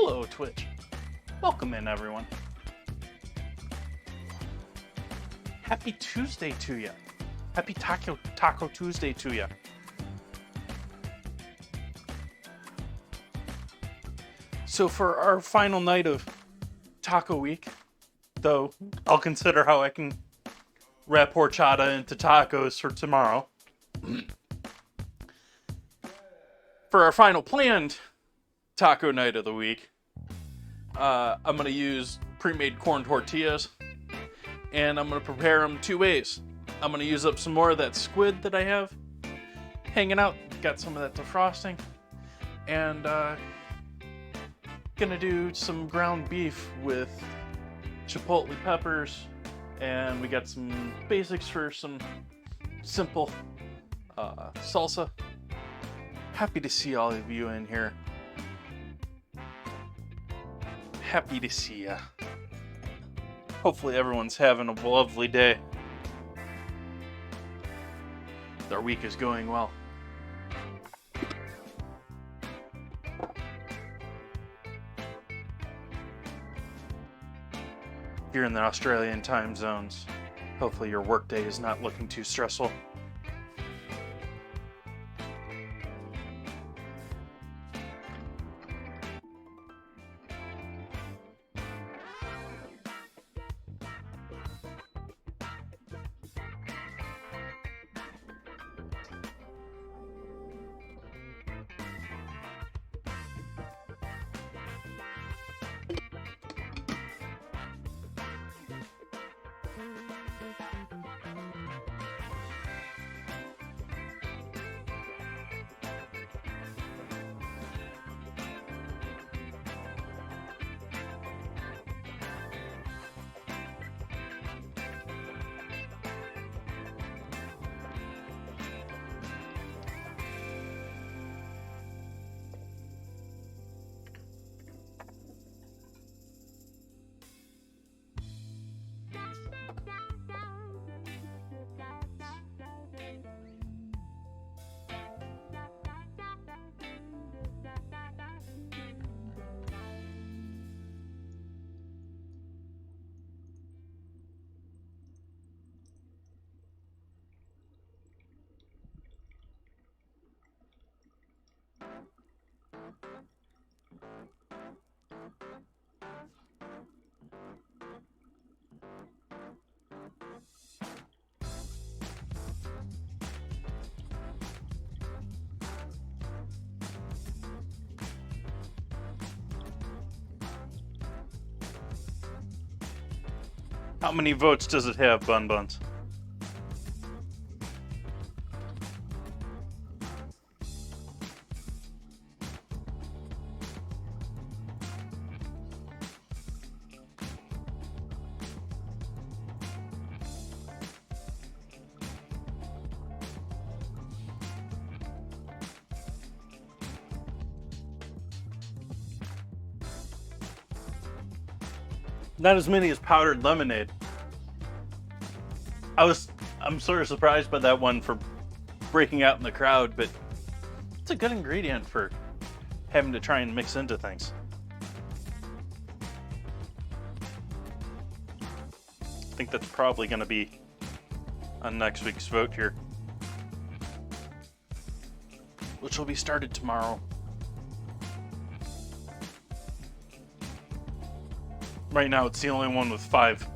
Hello, Twitch. Welcome in, everyone. Happy Tuesday to you. Happy Taco Tuesday to you. So for our final night of Taco Week, though I'll consider how I can wrap horchata into tacos for tomorrow. For our final planned taco night of the week, I'm going to use pre-made corn tortillas, and I'm going to prepare them two ways. I'm going to use up some more of that squid that I have hanging out. Got some of that defrosting. And gonna do some ground beef with chipotle peppers, and we got some basics for some simple salsa. Happy to see all of you in here. Happy to see ya. Hopefully everyone's having a lovely day. Their week is going well. If you're in the Australian time zones, hopefully your workday is not looking too stressful. How many votes does it have, Bun Buns? Not as many as powdered lemonade. I'm sort of surprised by that one for breaking out in the crowd, but it's a good ingredient for having to try and mix into things. I think that's probably going to be on next week's vote here, which will be started tomorrow. Right now, it's the only one with 5.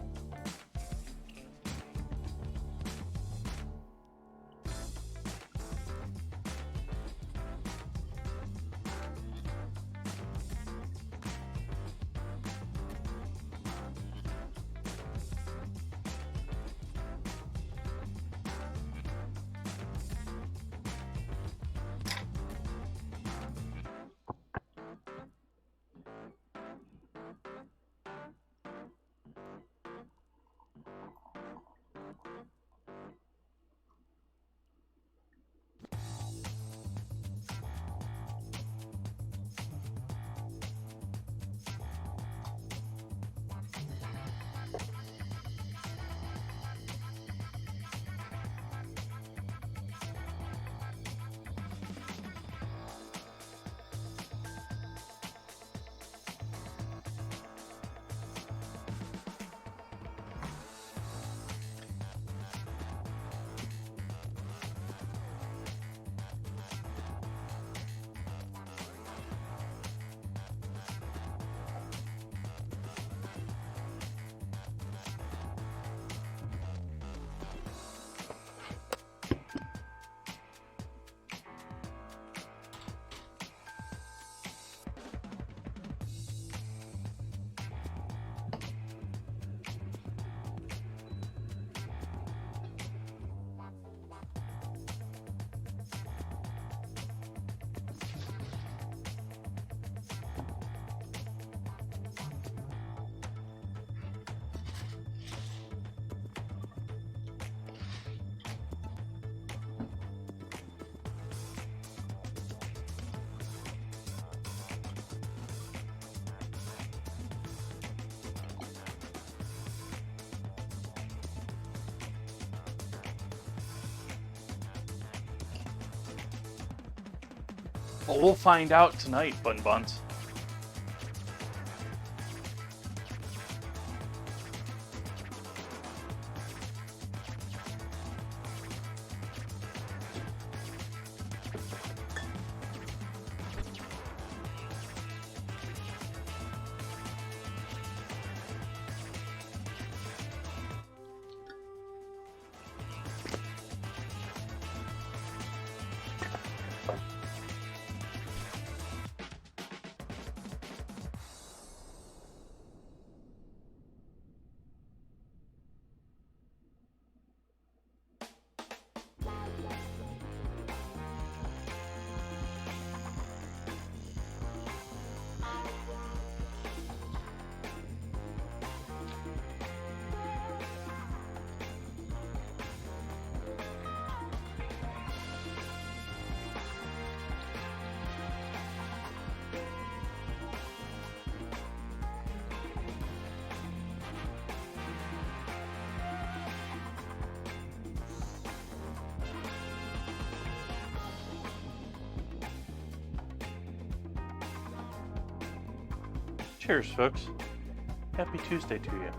Well, we'll find out tonight, Bun Buns. Cheers, folks. Happy Tuesday to you.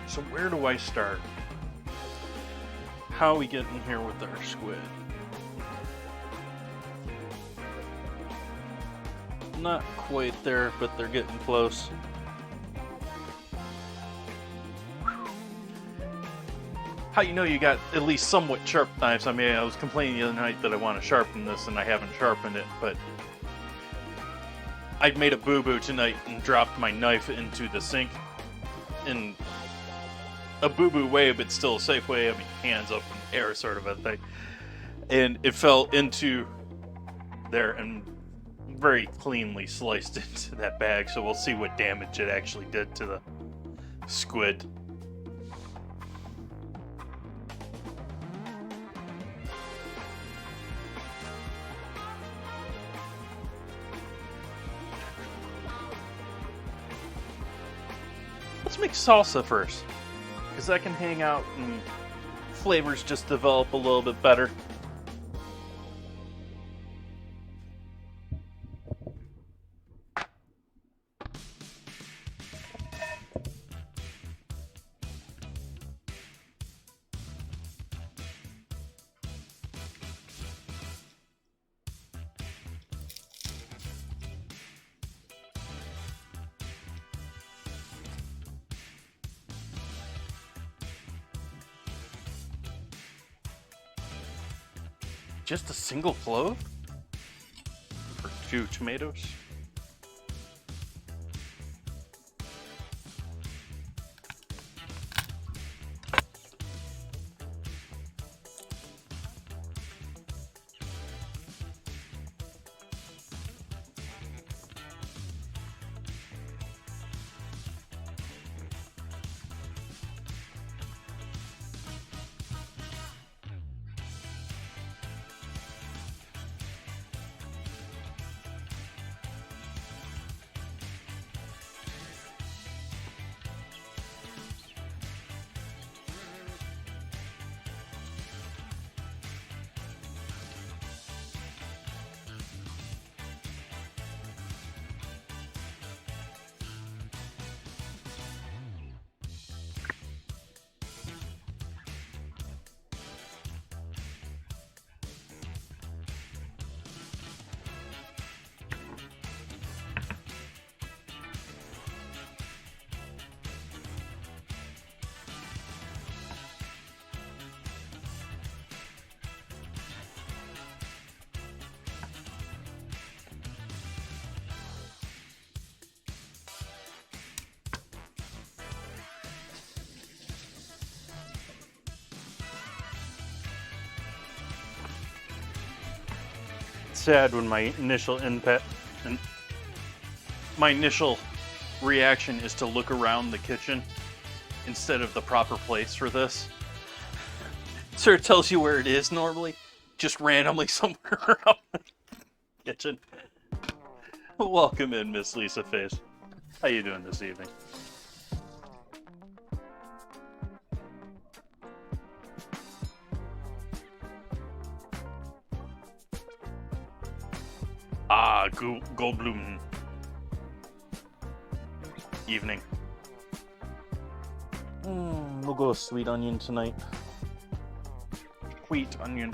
So where do I start? How are we getting here with our squid? Not quite there, but they're getting close. How you know you got at least somewhat sharp knives? I mean, I was complaining the other night that I want to sharpen this and I haven't sharpened it, but I made a boo-boo tonight and dropped my knife into the sink in a boo-boo way, but still a safe way. I mean, hands up in the air sort of a thing. And it fell into there and very cleanly sliced into that bag, so we'll see what damage it actually did to the squid. Let's make salsa first, because that can hang out and flavors just develop a little bit better. Just a single clove? For 2 tomatoes? Sad when my initial reaction is to look around the kitchen instead of the proper place for this. So it tells you where it is normally, just randomly somewhere around the kitchen. Welcome in, Miss Lisa Face. How you doing this evening? Ah, Goldblum. Evening. We'll go with sweet onion tonight. Sweet onion.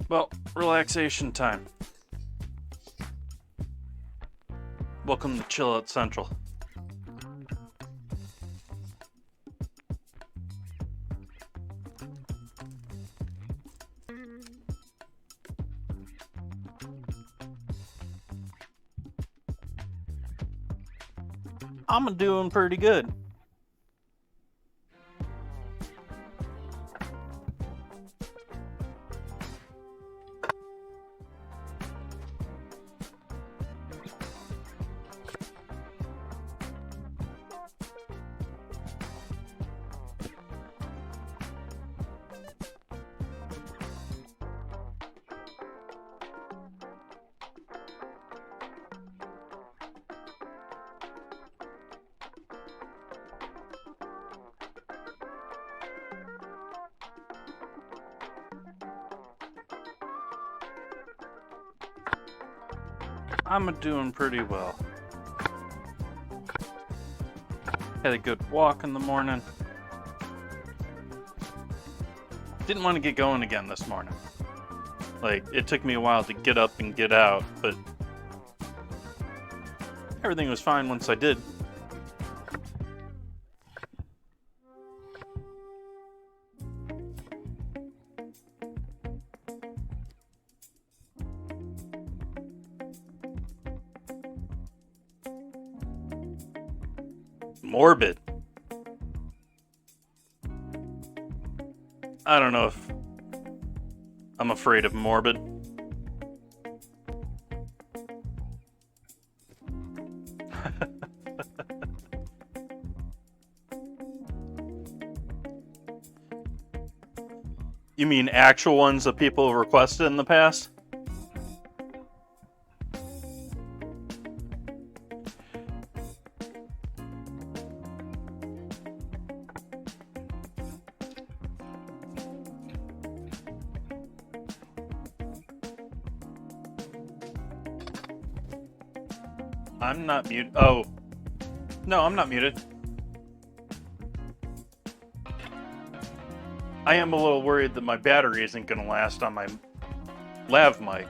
Well, relaxation time. Welcome to Chill Out Central. I'm doing pretty good. I'm doing pretty well. Had a good walk in the morning. Didn't want to get going again this morning. Like, it took me a while to get up and get out, but everything was fine once I did. Morbid. I don't know if I'm afraid of morbid. You mean actual ones that people have requested in the past? I'm not muted. Oh. No, I'm not muted. I am a little worried that my battery isn't going to last on my lav mic.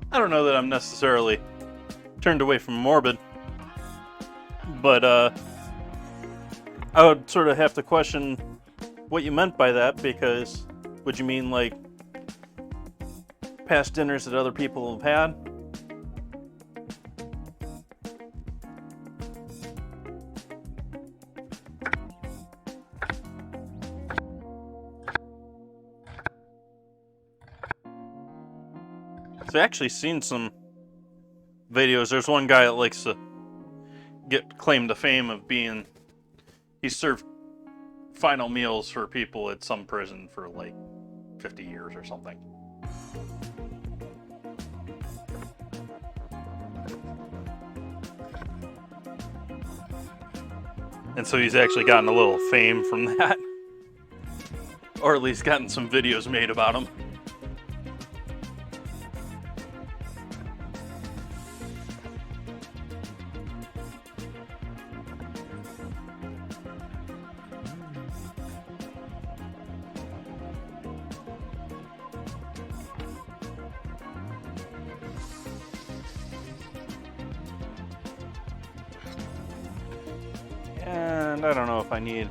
I don't know that I'm necessarily turned away from morbid, but I would sort of have to question what you meant by that, because would you mean like past dinners that other people have had? So I've actually seen some videos. There's one guy that likes to get claim to fame of being, he served final meals for people at some prison for like 50 years or something. And so he's actually gotten a little fame from that. Or at least gotten some videos made about him. And I don't know if I need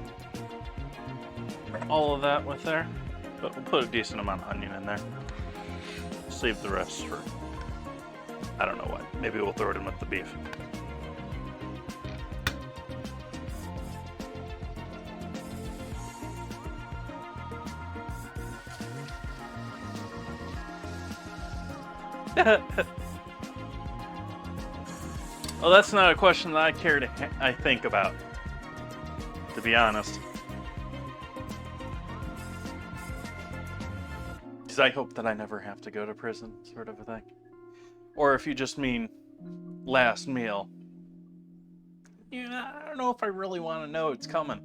all of that with there, but we'll put a decent amount of onion in there. Save the rest for, I don't know what. Maybe we'll throw it in with the beef. Well, that's not a question that I care to I think about, to be honest. Because I hope that I never have to go to prison, sort of a thing. Or if you just mean last meal, yeah, I don't know if I really want to know it's coming.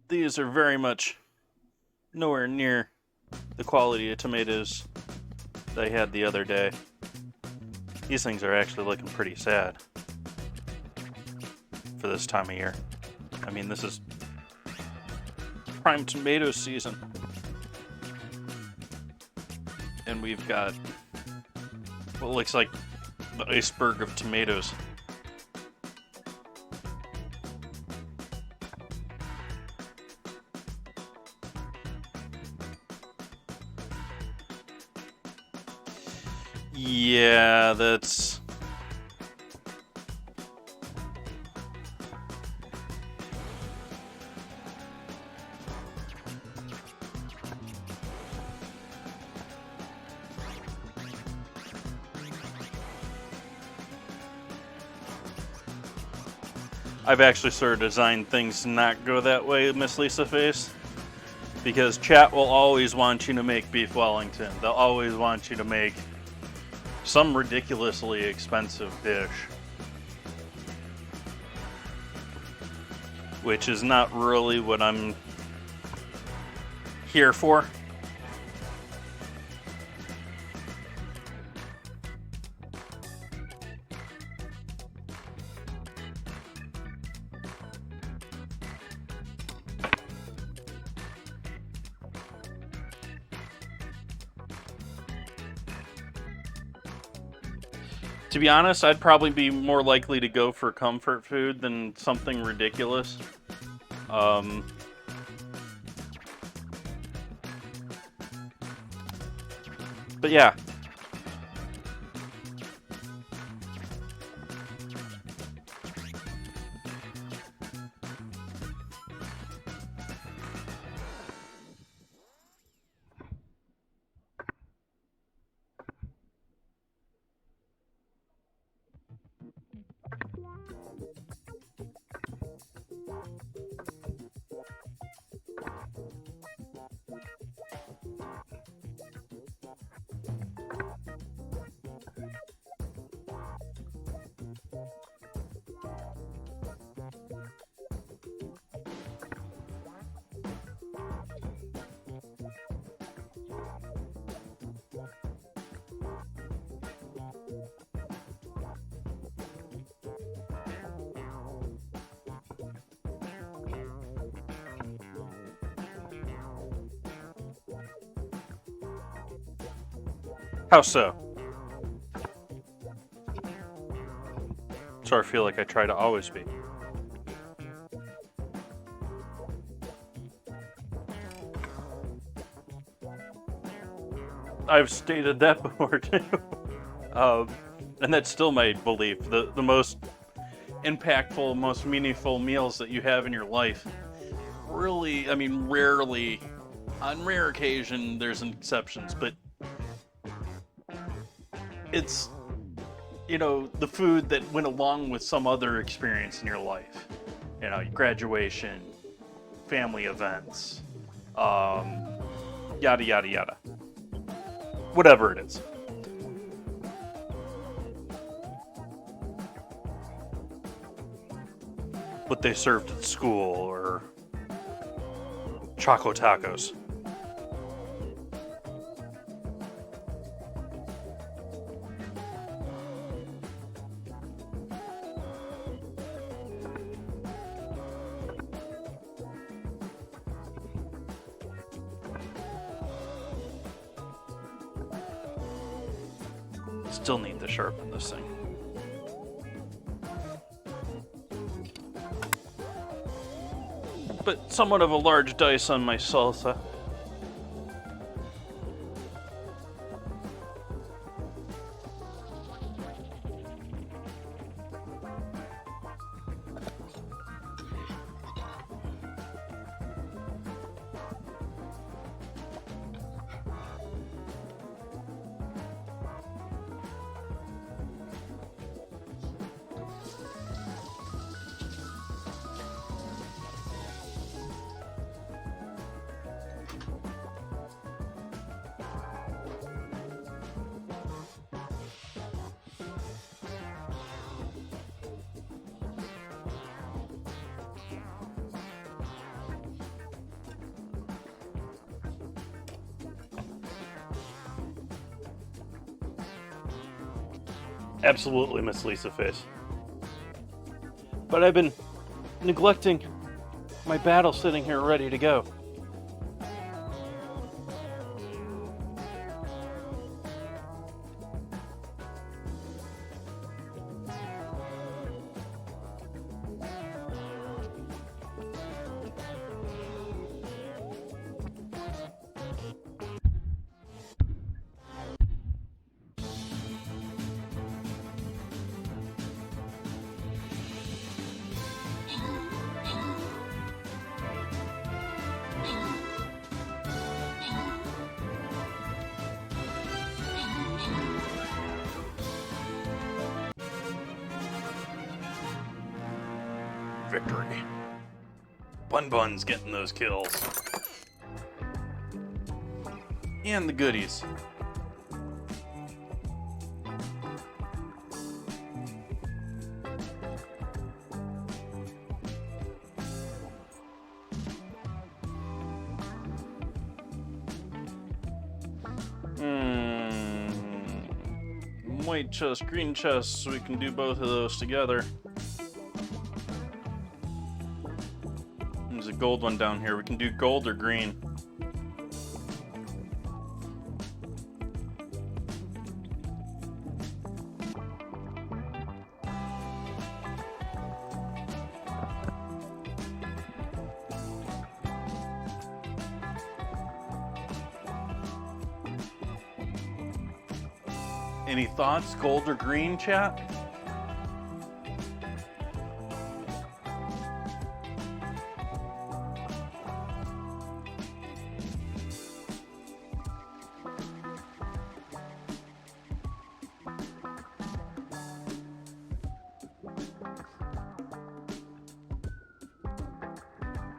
These are very much nowhere near the quality of tomatoes that I had the other day. These things are actually looking pretty sad for this time of year. I mean, this is prime tomato season. And we've got what looks like the iceberg of tomatoes. Yeah, that's... I've actually sort of designed things to not go that way, Miss Lisa Face. Because chat will always want you to make beef Wellington. They'll always want you to make some ridiculously expensive dish. Which is not really what I'm here for. To be honest, I'd probably be more likely to go for comfort food than something ridiculous. But yeah. How so? So I feel like I try to always be. I've stated that before too. And that's still my belief. The most impactful, most meaningful meals that you have in your life, really, I mean, rarely, on rare occasion, there's exceptions, but it's, you know, the food that went along with some other experience in your life. You know, graduation, family events, yada, yada, yada. Whatever it is. What they served at school, or Choco Tacos. Still need to sharpen this thing. But somewhat of a large dice on my salsa. Absolutely Miss Lisa face. But I've been neglecting my battle sitting here ready to go. Victory. Bun's getting those kills. And the goodies. White chest, green chest, so we can do both of those together. There's a gold one down here. We can do gold or green. Any thoughts, gold or green, chat?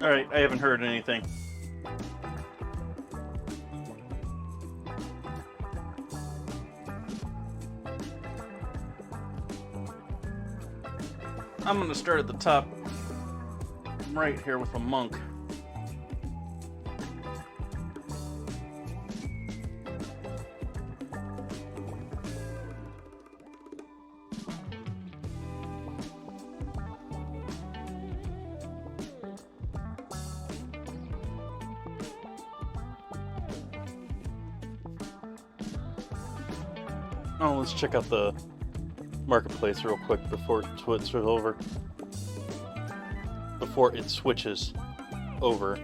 Alright, I haven't heard anything. I'm gonna start at the top right here with a monk. Oh, let's check out the marketplace real quick before it switches over. Before it switches over.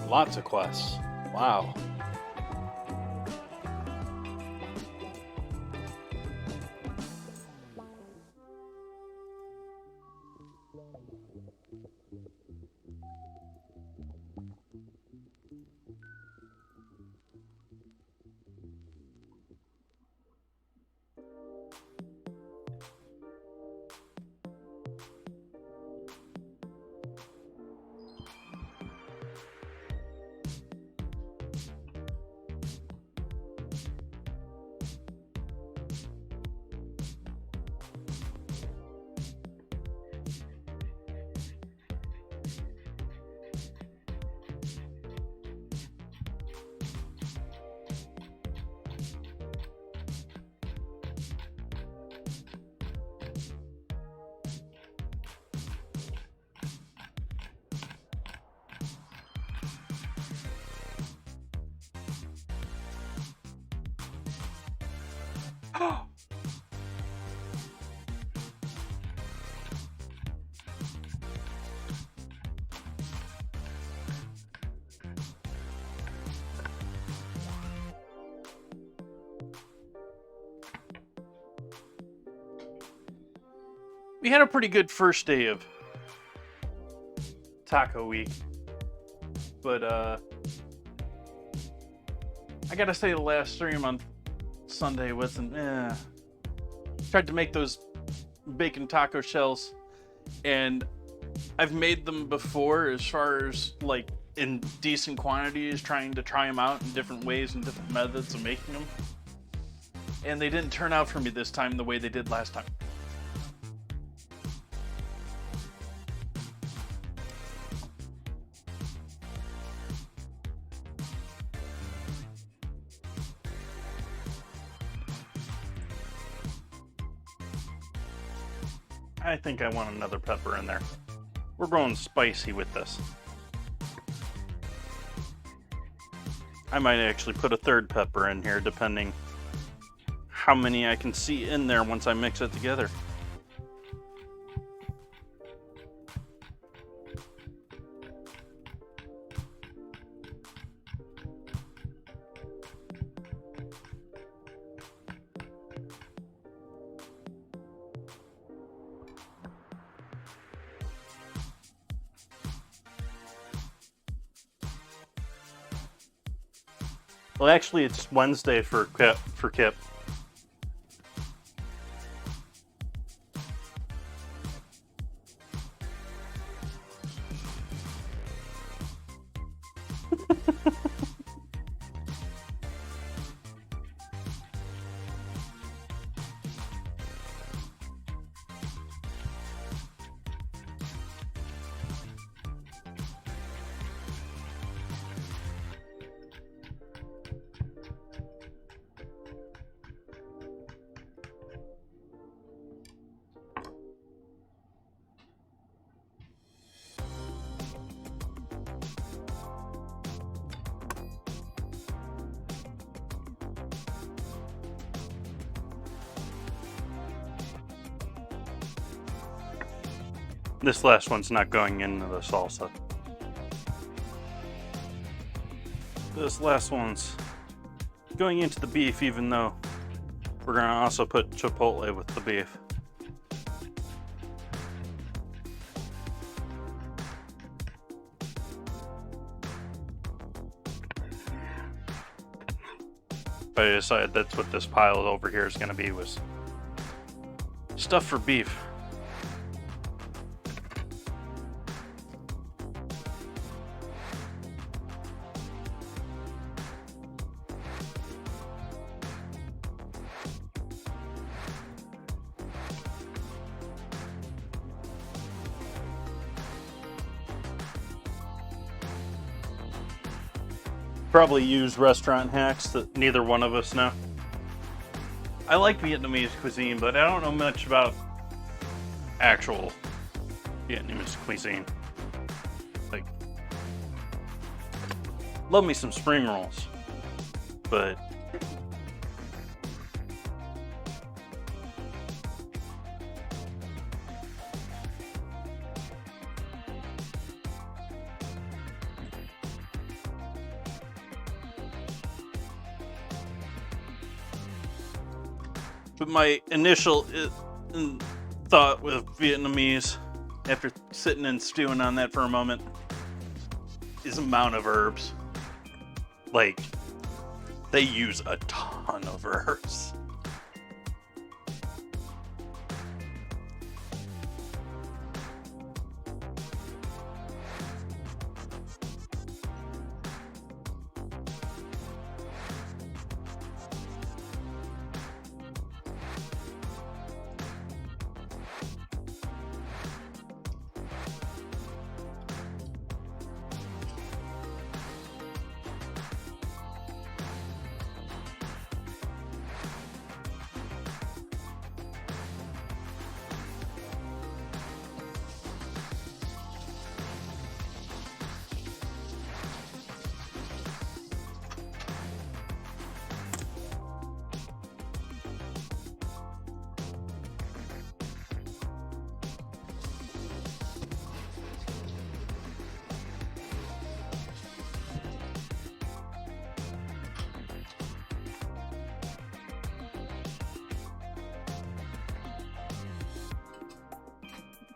Lots of quests. Wow. we had a pretty good first day of taco week, but I gotta say the last stream on Sunday wasn't. Tried to make those bacon taco shells, and I've made them before, as far as like in decent quantities, trying to try them out in different ways and different methods of making them, and they didn't turn out for me this time the way they did last time. I think I want another pepper in there. We're going spicy with this. I might actually put a third pepper in here, depending how many I can see in there once I mix it together. Well, actually, it's Wednesday for Kip. This last one's not going into the salsa. This last one's going into the beef, even though we're going to also put chipotle with the beef. But I decided that's what this pile over here is going to be, was stuff for beef. Probably use restaurant hacks that neither one of us know. I like Vietnamese cuisine, but I don't know much about actual Vietnamese cuisine. Like, love me some spring rolls, but my initial thought with Vietnamese, after sitting and stewing on that for a moment, is amount of herbs. Like, they use a ton of herbs.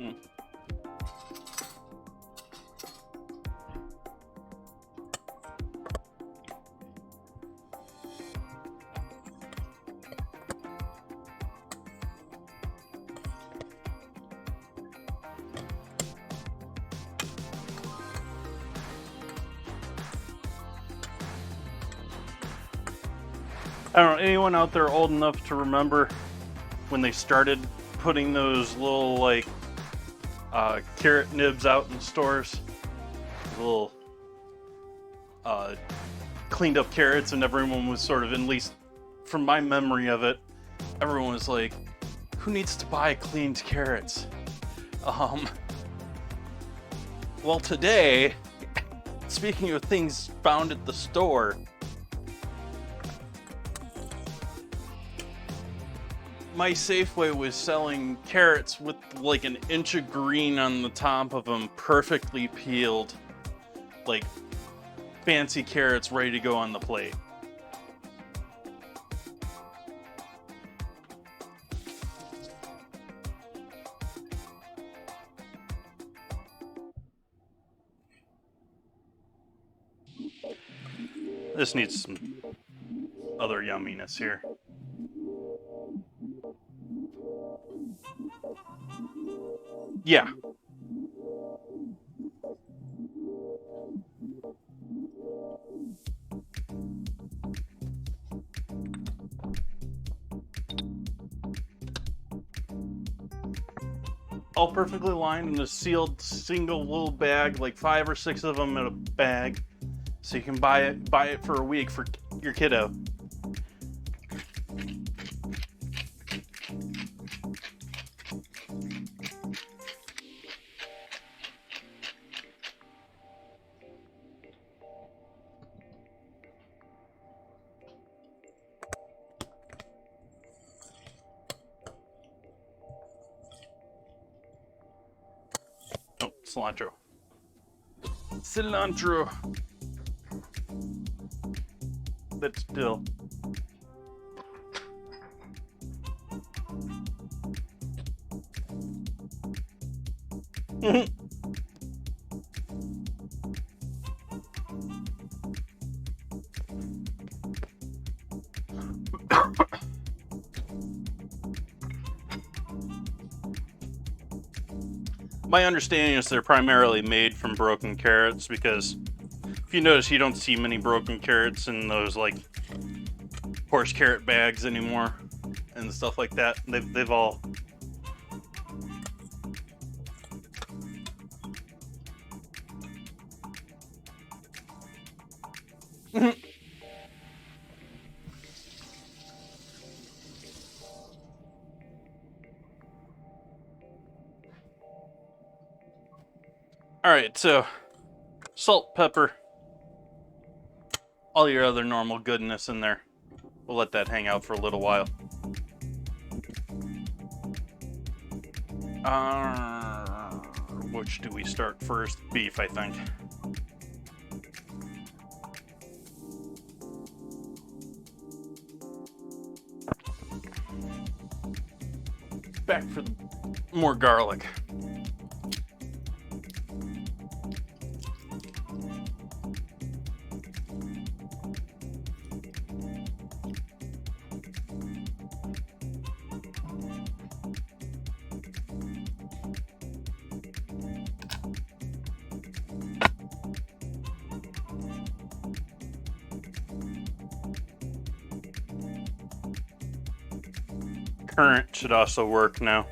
Mm. I don't know, anyone out there old enough to remember when they started putting those little, like, carrot nibs out in stores? Little, cleaned up carrots, and everyone was sort of, at least from my memory of it, everyone was like, who needs to buy cleaned carrots? Well, today, speaking of things found at the store, my Safeway was selling carrots with like an inch of green on the top of them, perfectly peeled, like fancy carrots ready to go on the plate. This needs some other yumminess here. Yeah. All perfectly lined in a sealed single little bag, like 5 or 6 of them in a bag, so you can buy it for a week for your kiddo. Oh, cilantro. Cilantro. But still. My understanding is they're primarily made from broken carrots, because if you notice, you don't see many broken carrots in those like horse carrot bags anymore and stuff like that. They've all all right, so salt, pepper, all your other normal goodness in there. We'll let that hang out for a little while. Which do we start first? Beef, I think. Back for more garlic. Current should also work now.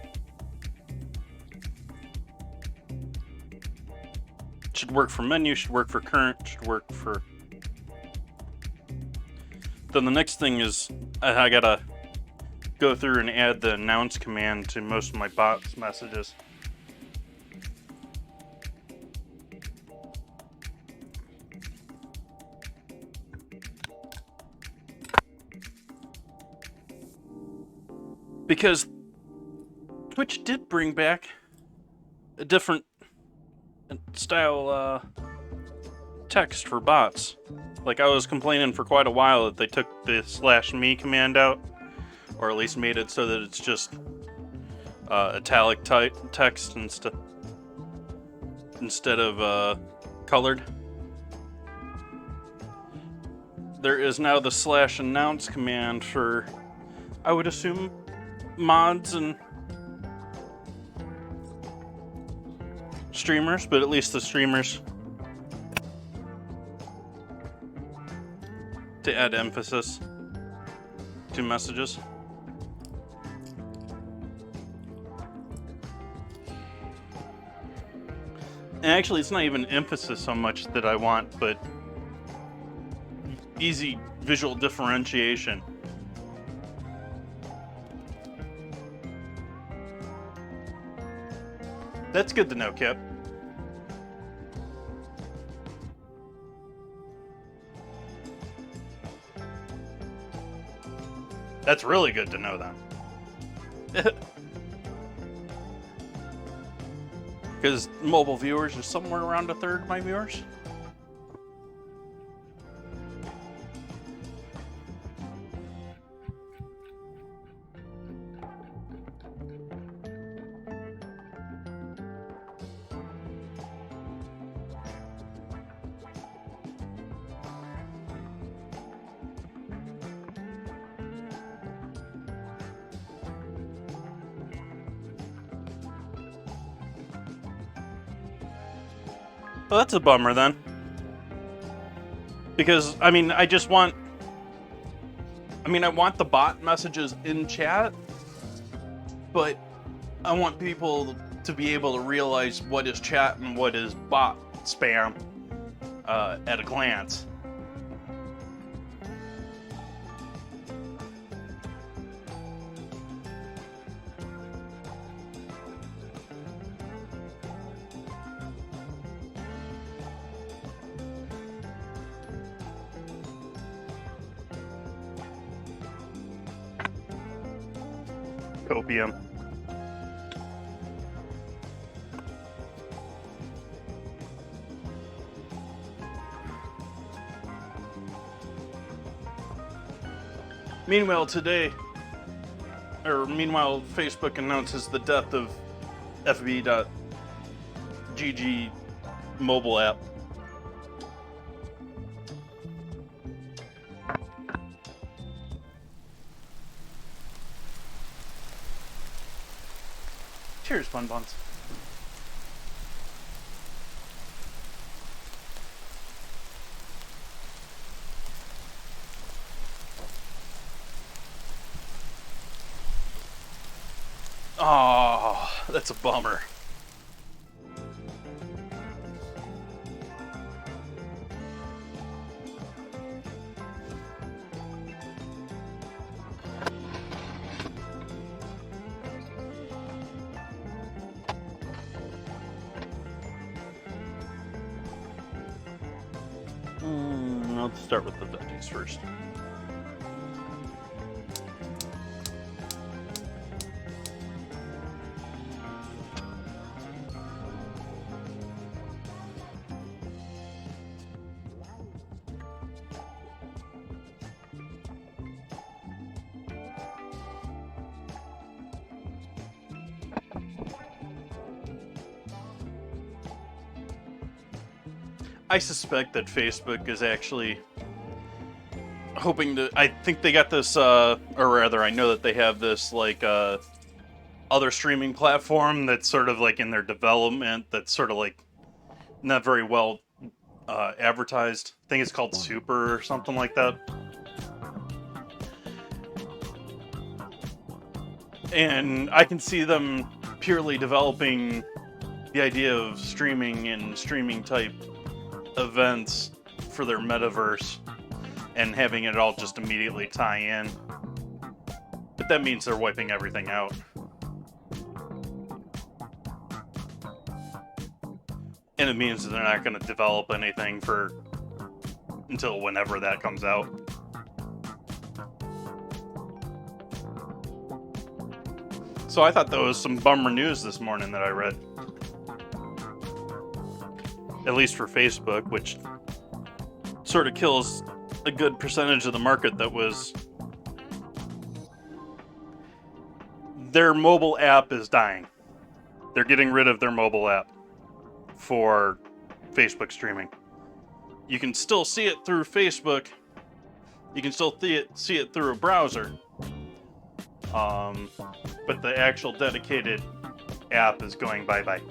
Should work for menu, should work for current, should work for... Then the next thing is I gotta go through and add the announce command to most of my bots messages. Because Twitch did bring back a different style text for bots. Like, I was complaining for quite a while that they took the /me command out, or at least made it so that it's just italic text instead of colored. There is now the /announce command for, I would assume, mods and streamers, but at least the streamers, to add emphasis to messages. And actually, it's not even emphasis so much that I want, but easy visual differentiation. That's good to know, Kip. That's really good to know, then. Because mobile viewers are somewhere around a third of my viewers. Well, that's a bummer then. Because, I mean, I want the bot messages in chat, but I want people to be able to realize what is chat and what is bot spam at a glance. Copium. Meanwhile, Facebook announces the death of FB.GG mobile app. Cheers, Fun Buns. Oh, that's a bummer. Let's start with the veggies first. I suspect that Facebook is actually hoping to. I think they got this, or rather, I know that they have this like other streaming platform that's sort of like in their development. That's sort of like not very well advertised. I think it's called Super or something like that. And I can see them purely developing the idea of streaming and streaming type events for their metaverse and having it all just immediately tie in. But that means they're wiping everything out. And it means that they're not going to develop anything until whenever that comes out. So I thought that was some bummer news this morning that I read. At least for Facebook, which sort of kills a good percentage of the market that was their mobile app is dying. They're getting rid of their mobile app for Facebook streaming. You can still see it through Facebook. You can still see it through a browser. But the actual dedicated app is going bye-bye.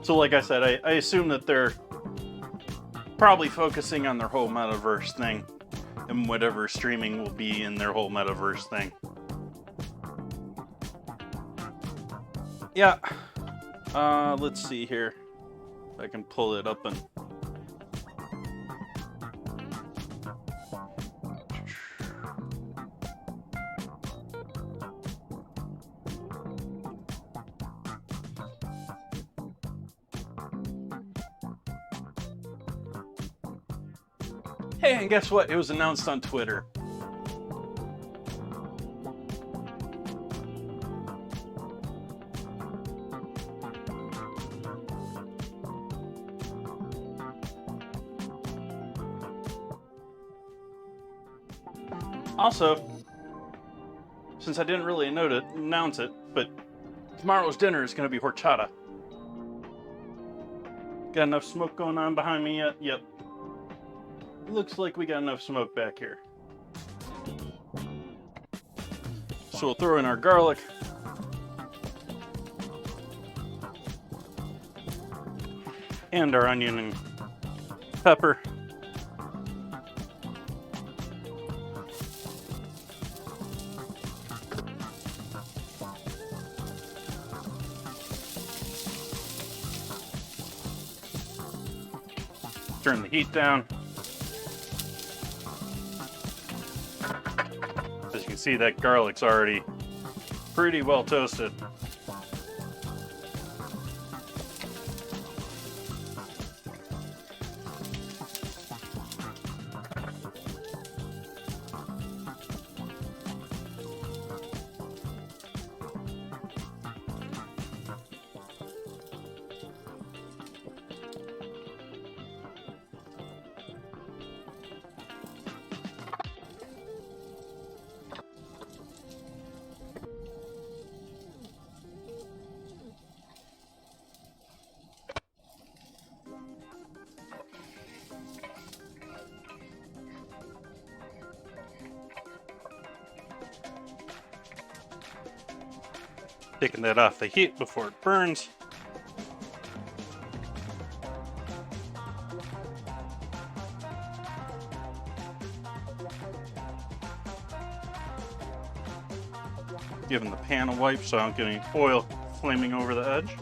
So like I said, I assume that they're probably focusing on their whole metaverse thing and whatever streaming will be in their whole metaverse thing. Yeah. Let's see here. If I can pull it up and... Hey, and guess what? It was announced on Twitter. Also, since I didn't really announce it, but tomorrow's dinner is going to be horchata. Got enough smoke going on behind me yet? Yep. Looks like we got enough smoke back here. So we'll throw in our garlic. And our onion and pepper. Turn the heat down. As you can see, that garlic's already pretty well toasted. Taking that off the heat before it burns. Giving the pan a wipe so I don't get any oil flaming over the edge.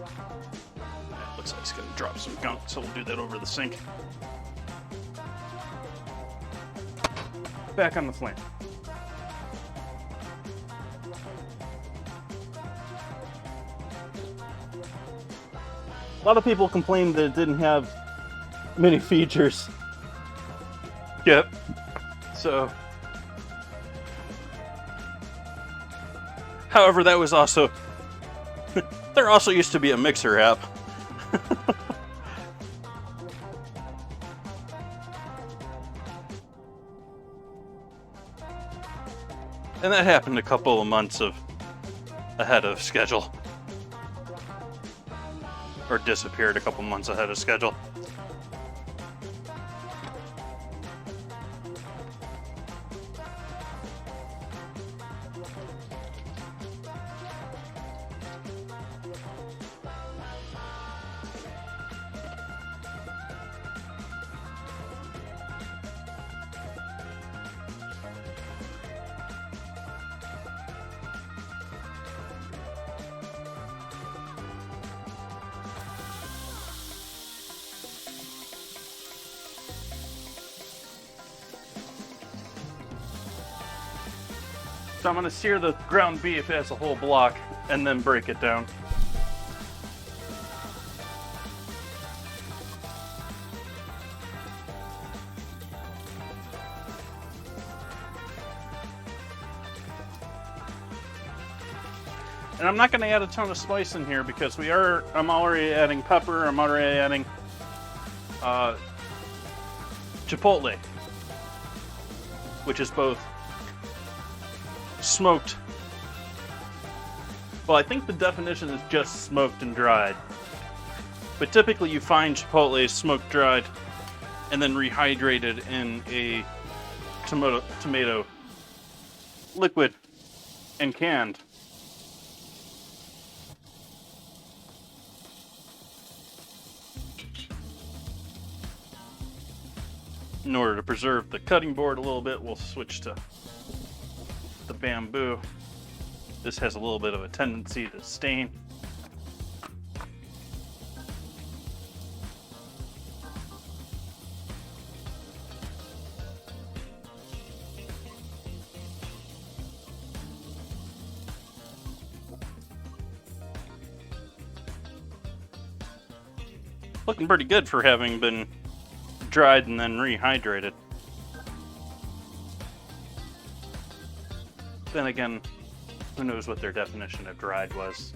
Looks like it's going to drop some gunk, so we'll do that over the sink. Back on the flame. A lot of people complained that it didn't have many features. Yep. So, however, that was also, there also used to be a mixer app. And that happened a couple of months ahead of schedule. Or disappeared a couple months ahead of schedule. So I'm going to sear the ground beef as a whole block and then break it down. And I'm not going to add a ton of spice in here because I'm already adding pepper, I'm already adding chipotle, which is both smoked. Well, I think the definition is just smoked and dried. But typically you find chipotle smoked dried and then rehydrated in a tomato liquid and canned. In order to preserve the cutting board a little bit, we'll switch to the bamboo. This has a little bit of a tendency to stain. Looking pretty good for having been dried and then rehydrated. Then again, who knows what their definition of dried was.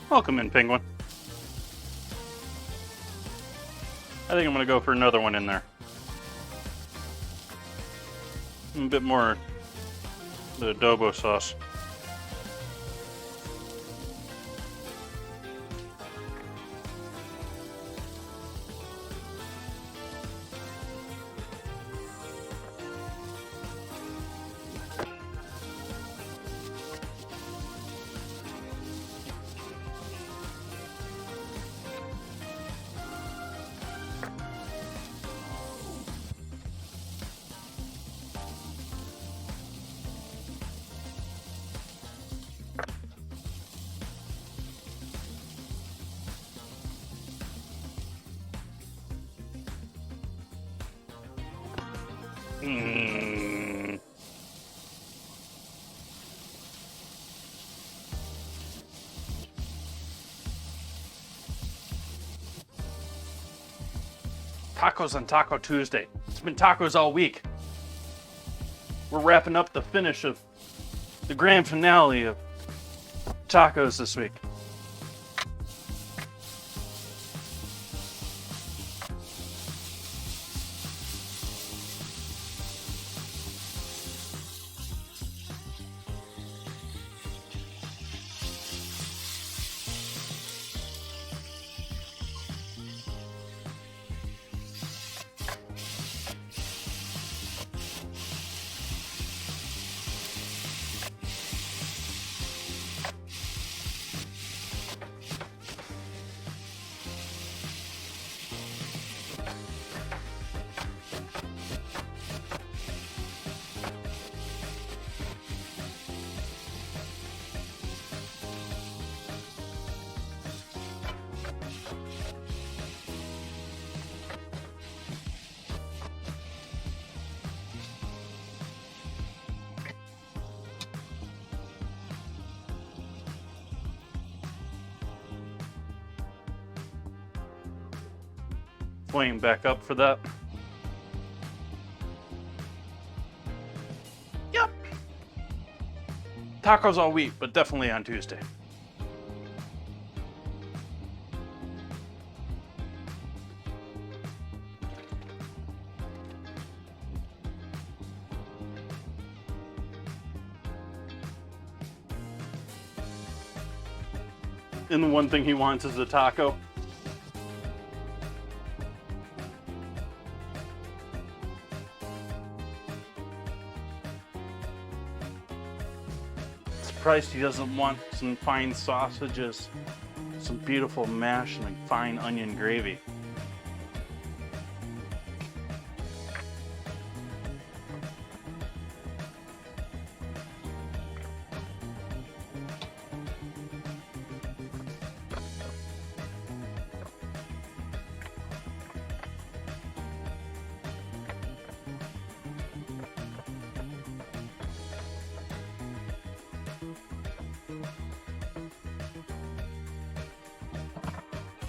Welcome in, Penguin. I think I'm going to go for another one in there. A bit more the adobo sauce. Tacos on Taco Tuesday. It's been tacos all week. We're wrapping up the finish of the grand finale of tacos this week. flame back up for that. Yep. Tacos all week, but definitely on Tuesday. And the one thing he wants is a taco. Surprised he doesn't want some fine sausages, some beautiful mash, and fine onion gravy.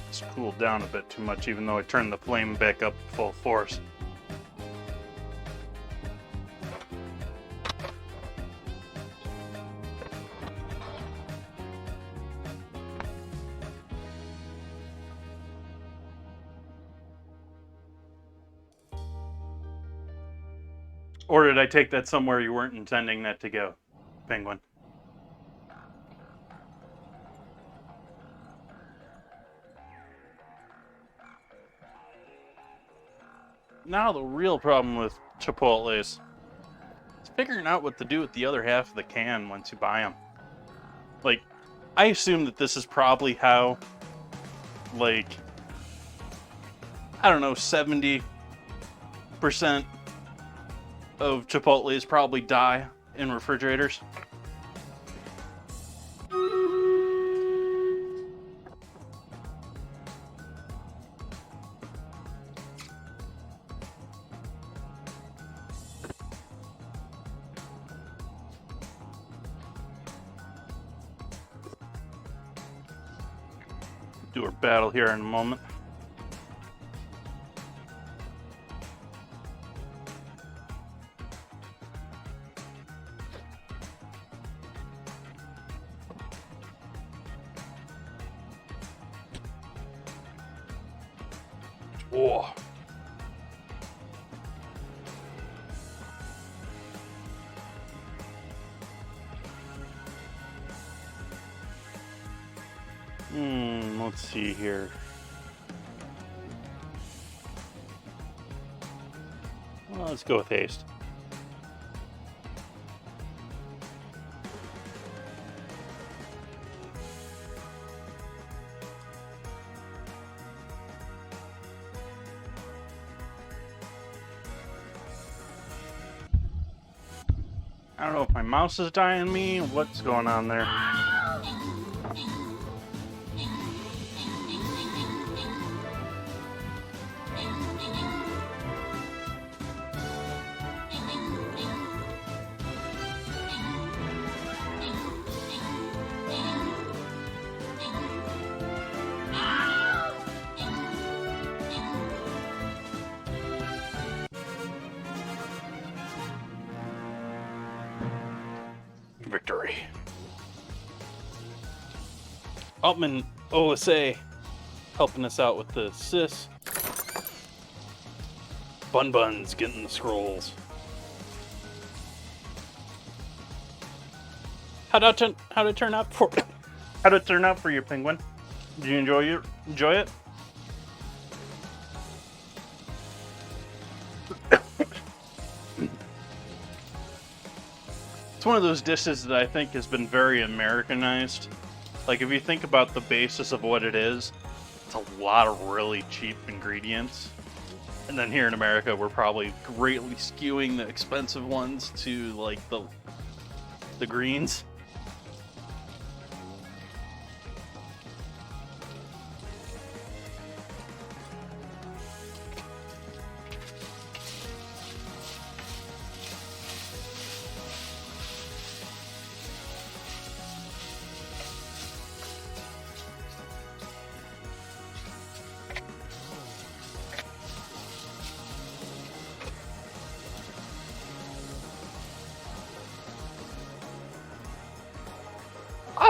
It's cooled down a bit too much, even though I turned the flame back up full force. Or did I take that somewhere you weren't intending that to go, Penguin? Now the real problem with Chipotles is figuring out what to do with the other half of the can once you buy them. Like, I assume that this is probably how, like, I don't know, 70% of Chipotles probably die in refrigerators. Do our battle here in a moment. Oh. Let's see here. Well, let's go with haste. I don't know if my mouse is dying me. What's going on there? Victory. Altman OSA helping us out with the sis. Bun's getting the scrolls. How'd it turn out for how'd it turn out for you, Penguin? Did you enjoy it? It's one of those dishes that I think has been very Americanized. Like, if you think about the basis of what it is, it's a lot of really cheap ingredients. And then here in America, we're probably greatly skewing the expensive ones to, like, the greens.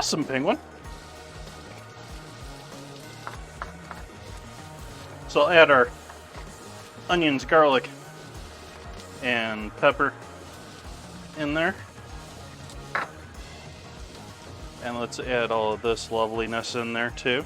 Awesome, Penguin. So I'll add our onions, garlic, and pepper in there. And let's add all of this loveliness in there too.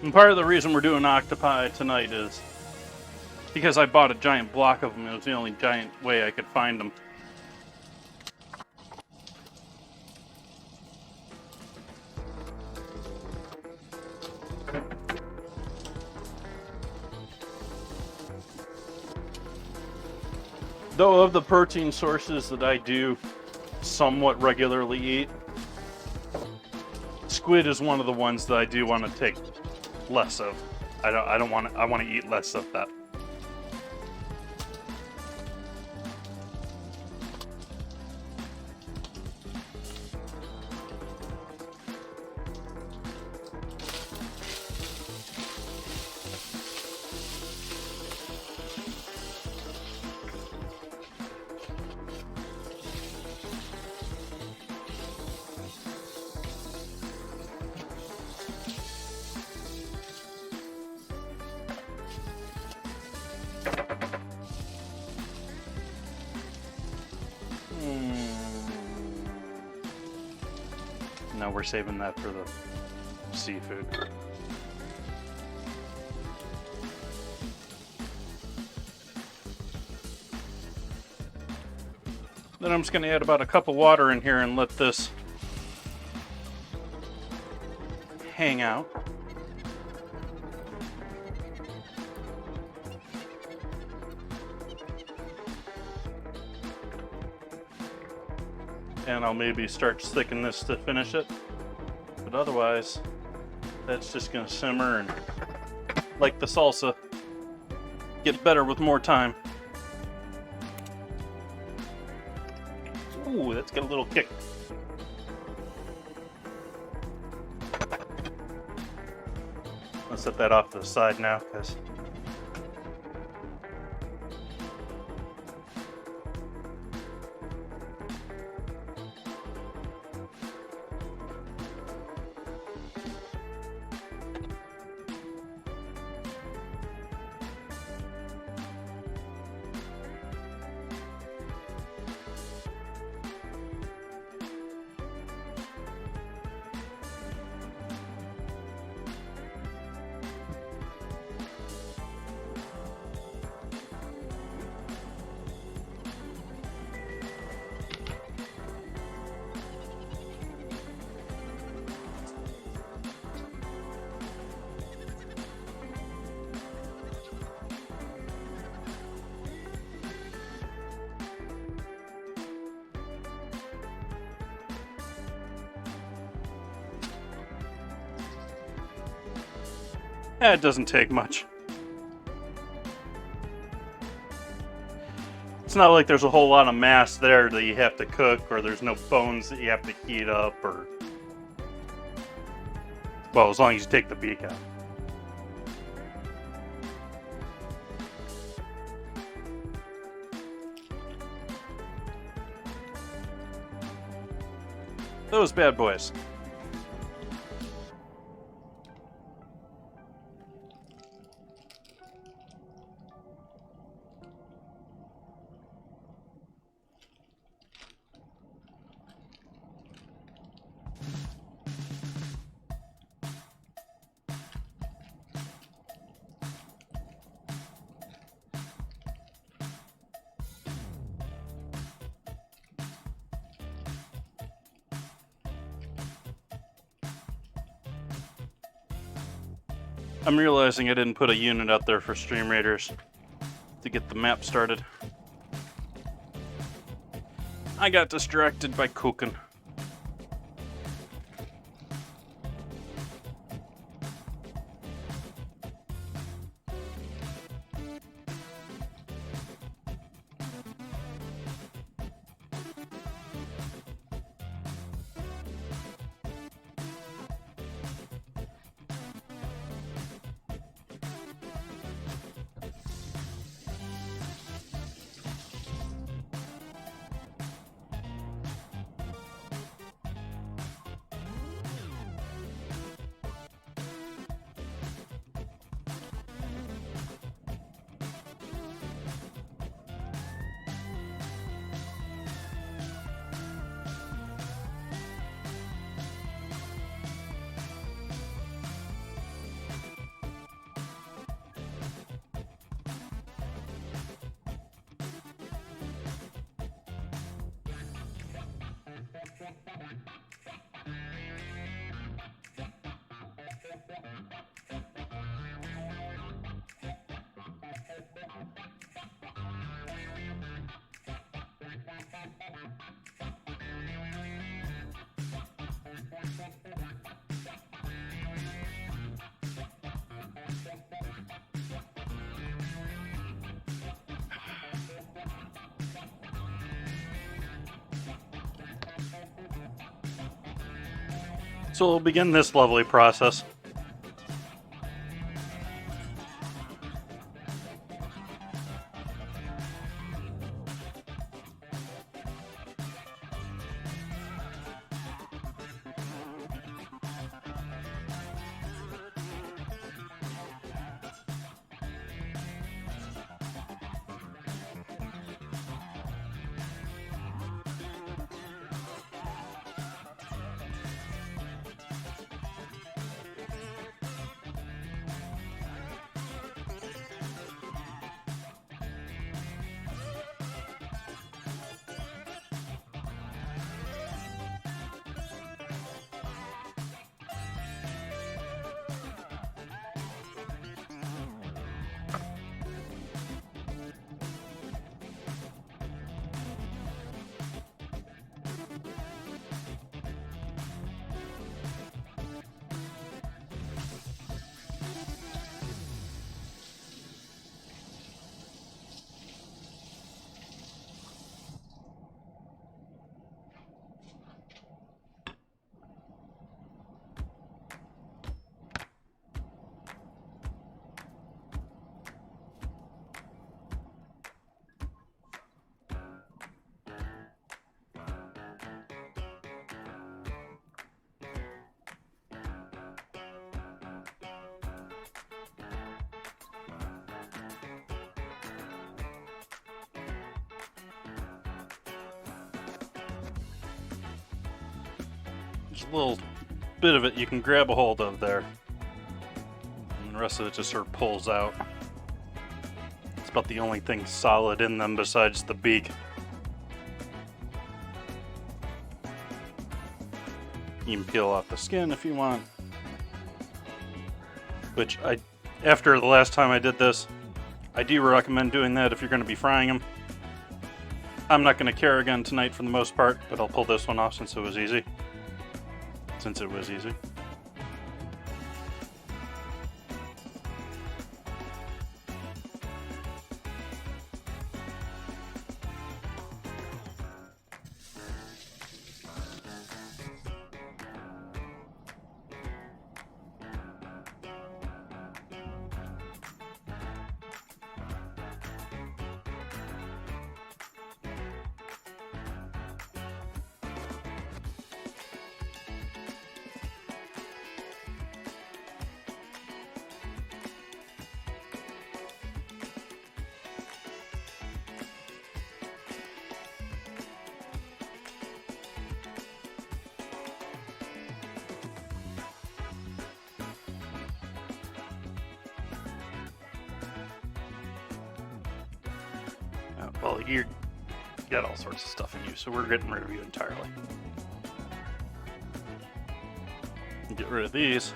And part of the reason we're doing octopi tonight is because I bought a giant block of them. It was the only giant way I could find them. Though of the protein sources that I do somewhat regularly eat, squid is one of the ones that I do want to take less of. I want to eat less of that. No, we're saving that for the seafood. Then I'm just going to add about a cup of water in here and let this hang out. And I'll maybe start sticking this to finish it. But otherwise, that's just going to simmer and, like the salsa, get better with more time. Ooh, that's got a little kick. Let's set that off to the side now, because it doesn't take much. It's not like there's a whole lot of mass there that you have to cook, or there's no bones that you have to heat up, or... Well, as long as you take the beak out. Those bad boys. I'm realizing I didn't put a unit out there for Stream Raiders to get the map started. I got distracted by cooking. So we'll begin this lovely process. There's a little bit of it you can grab a hold of there. And the rest of it just sort of pulls out. It's about the only thing solid in them besides the beak. You can peel off the skin if you want. Which, after the last time I did this, I do recommend doing that if you're going to be frying them. I'm not going to care again tonight for the most part, but I'll pull this one off since it was easy. Well, you got all sorts of stuff in you, so we're getting rid of you entirely. Get rid of these.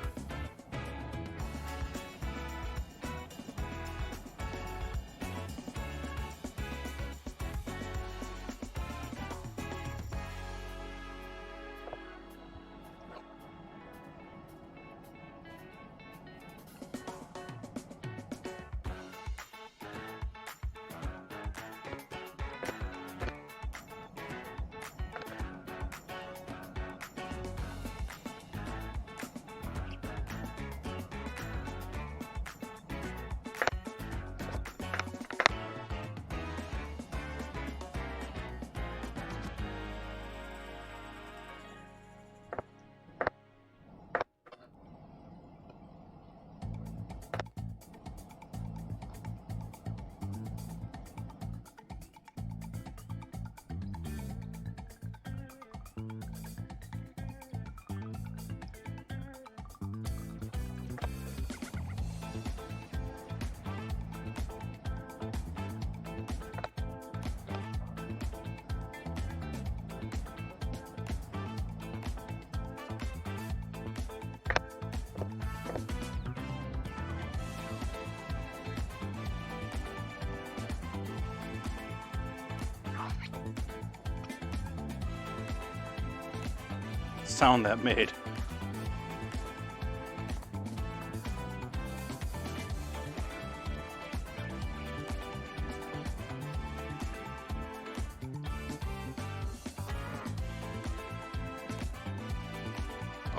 Sound that made.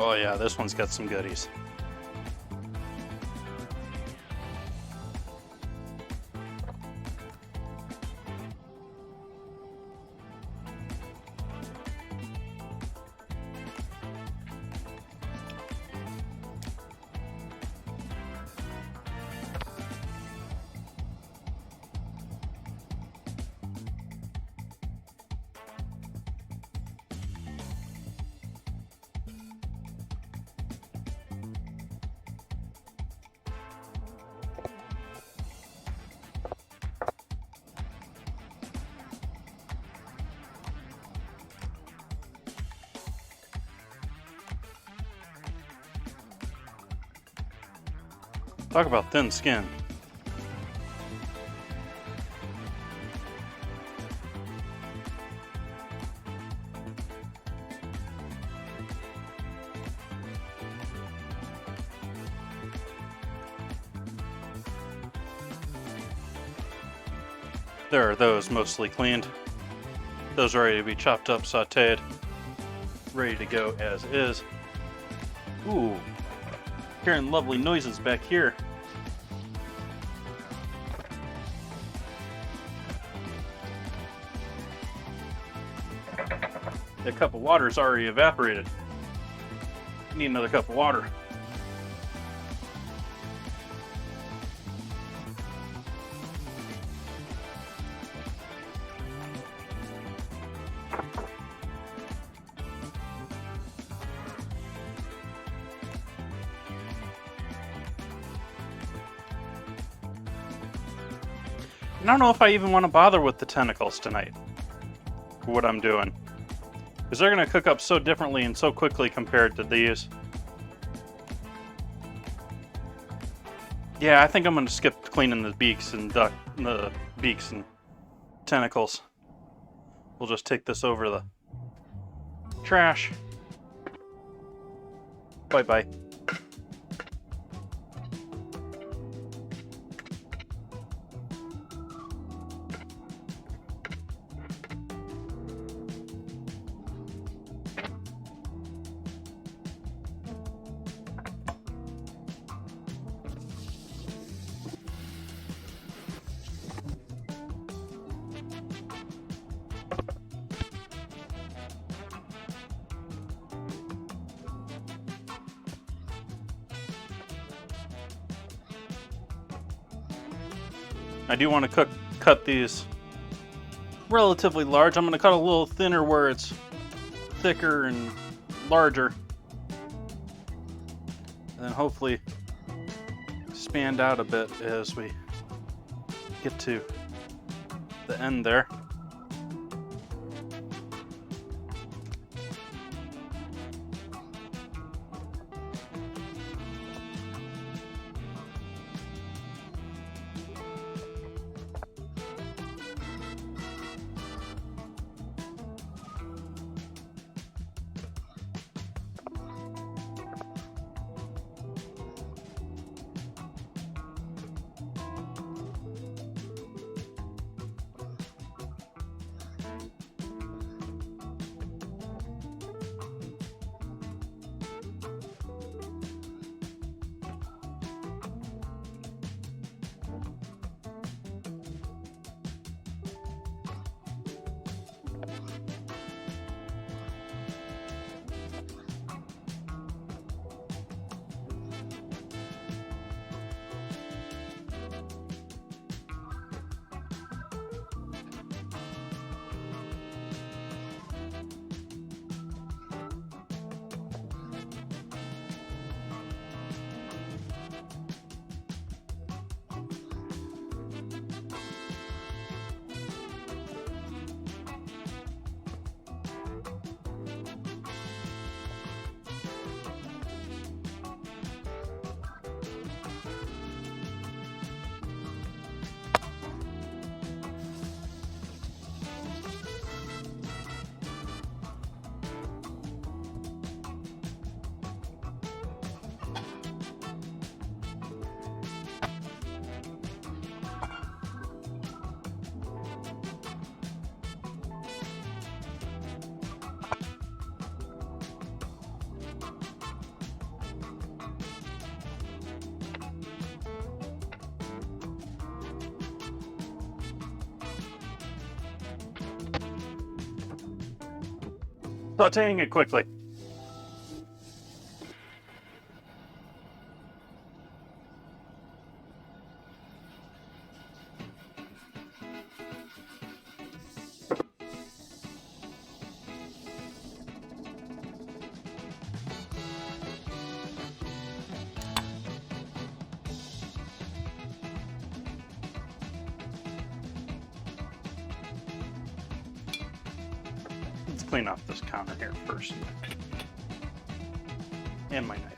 Oh yeah, this one's got some goodies. Talk about thin skin. There are those mostly cleaned. Those are ready to be chopped up, sauteed, ready to go as is. Ooh, hearing lovely noises back here. That cup of water's already evaporated. Need another cup of water. I don't know if I even want to bother with the tentacles tonight. For what I'm doing. Because they're going to cook up so differently and so quickly compared to these. Yeah, I think I'm going to skip cleaning the beaks and tentacles. We'll just take this over the trash. Bye-bye. I do want to cut these relatively large. I'm going to cut a little thinner where it's thicker and larger. And then hopefully expand out a bit as we get to the end there. sauteing it quickly. Let's clean off this counter here first. And my knife.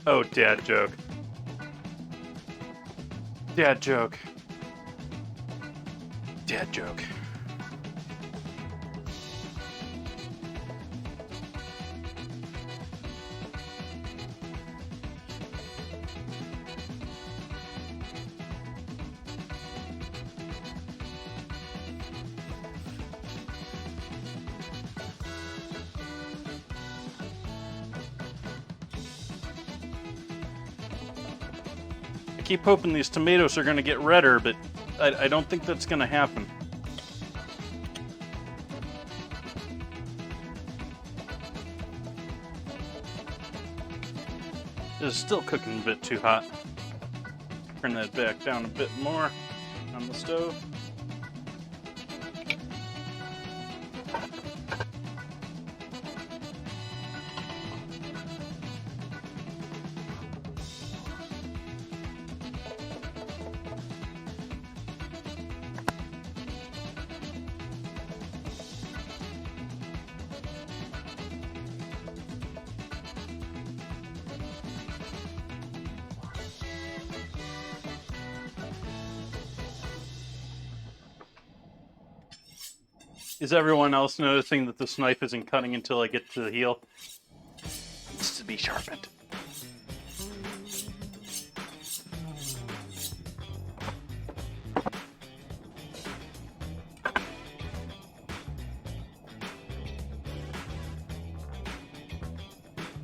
Oh, dad joke. Dad joke. Dad joke. I keep hoping these tomatoes are going to get redder, but I don't think that's going to happen. It's still cooking a bit too hot. Turn that back down a bit more on the stove. Is everyone else noticing that this knife isn't cutting until I get to the heel? It needs to be sharpened.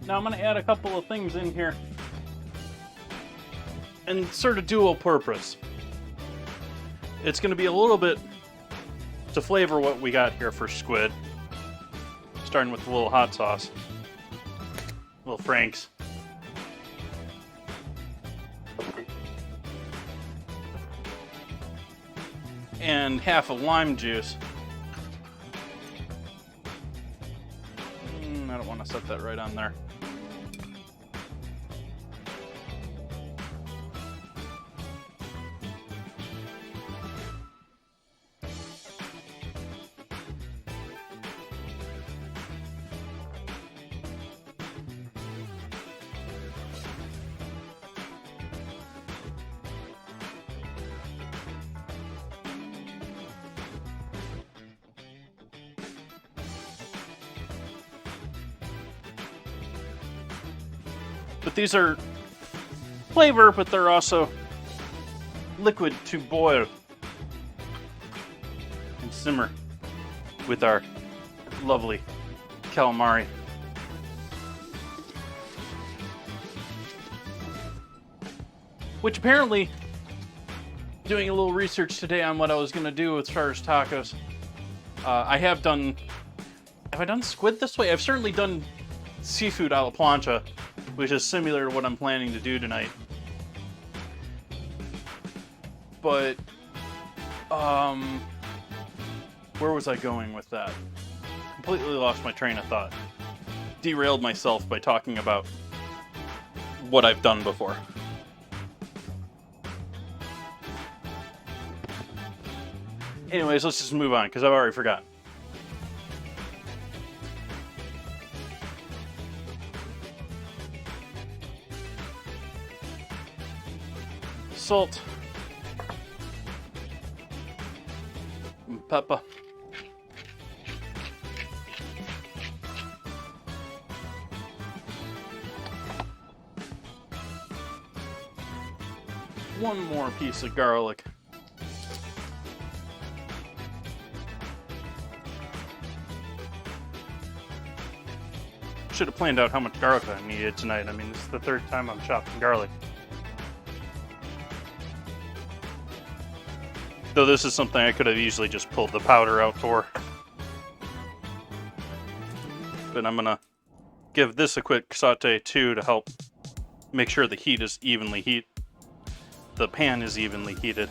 Now I'm going to add a couple of things in here and sort of dual purpose. It's going to be a little bit to flavor what we got here for squid. Starting with a little hot sauce. A little Frank's. And half a lime juice. I don't want to set that right on there. But these are flavor, but they're also liquid to boil and simmer with our lovely calamari. Which apparently, doing a little research today on what I was going to do as far as tacos, have I done squid this way? I've certainly done seafood a la plancha, which is similar to what I'm planning to do tonight. But Where was I going with that? Completely lost my train of thought. Derailed myself by talking about what I've done before. Anyways, let's just move on, because I've already forgotten. Salt. And pepper. One more piece of garlic. Should have planned out how much garlic I needed tonight. I mean, this is the third time I'm chopping garlic. Though this is something I could have easily just pulled the powder out for. But I'm gonna give this a quick saute too to help make sure the heat is the pan is evenly heated.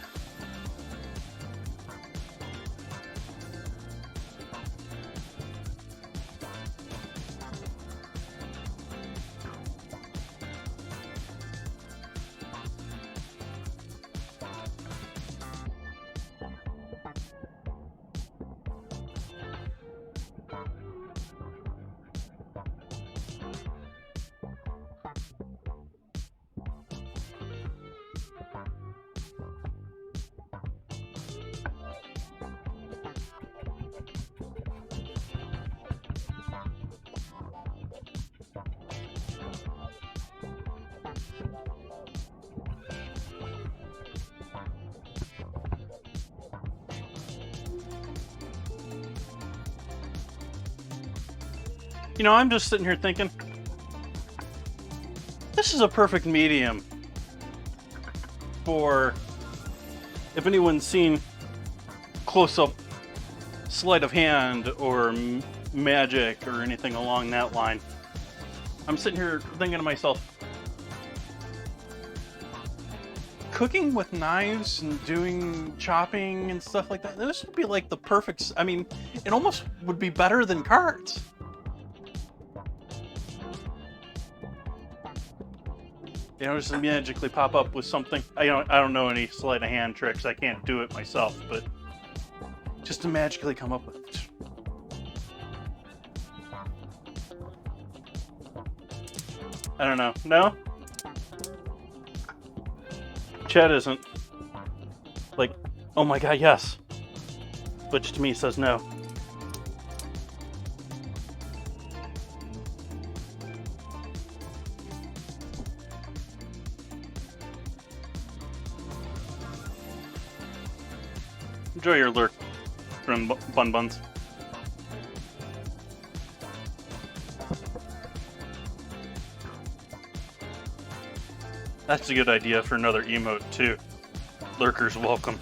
You know, I'm just sitting here thinking, this is a perfect medium for, if anyone's seen close-up sleight of hand or magic or anything along that line. I'm sitting here thinking to myself, cooking with knives and doing chopping and stuff like that, this would be like the perfect, I mean, it almost would be better than cards. You know, just magically pop up with something. I don't know any sleight of hand tricks. I can't do it myself, but just to magically come up with it. I don't know. No? Chat isn't like, oh my god, yes. Which to me says no. Enjoy your lurk from Bun Buns. That's a good idea for another emote too. Lurkers welcome.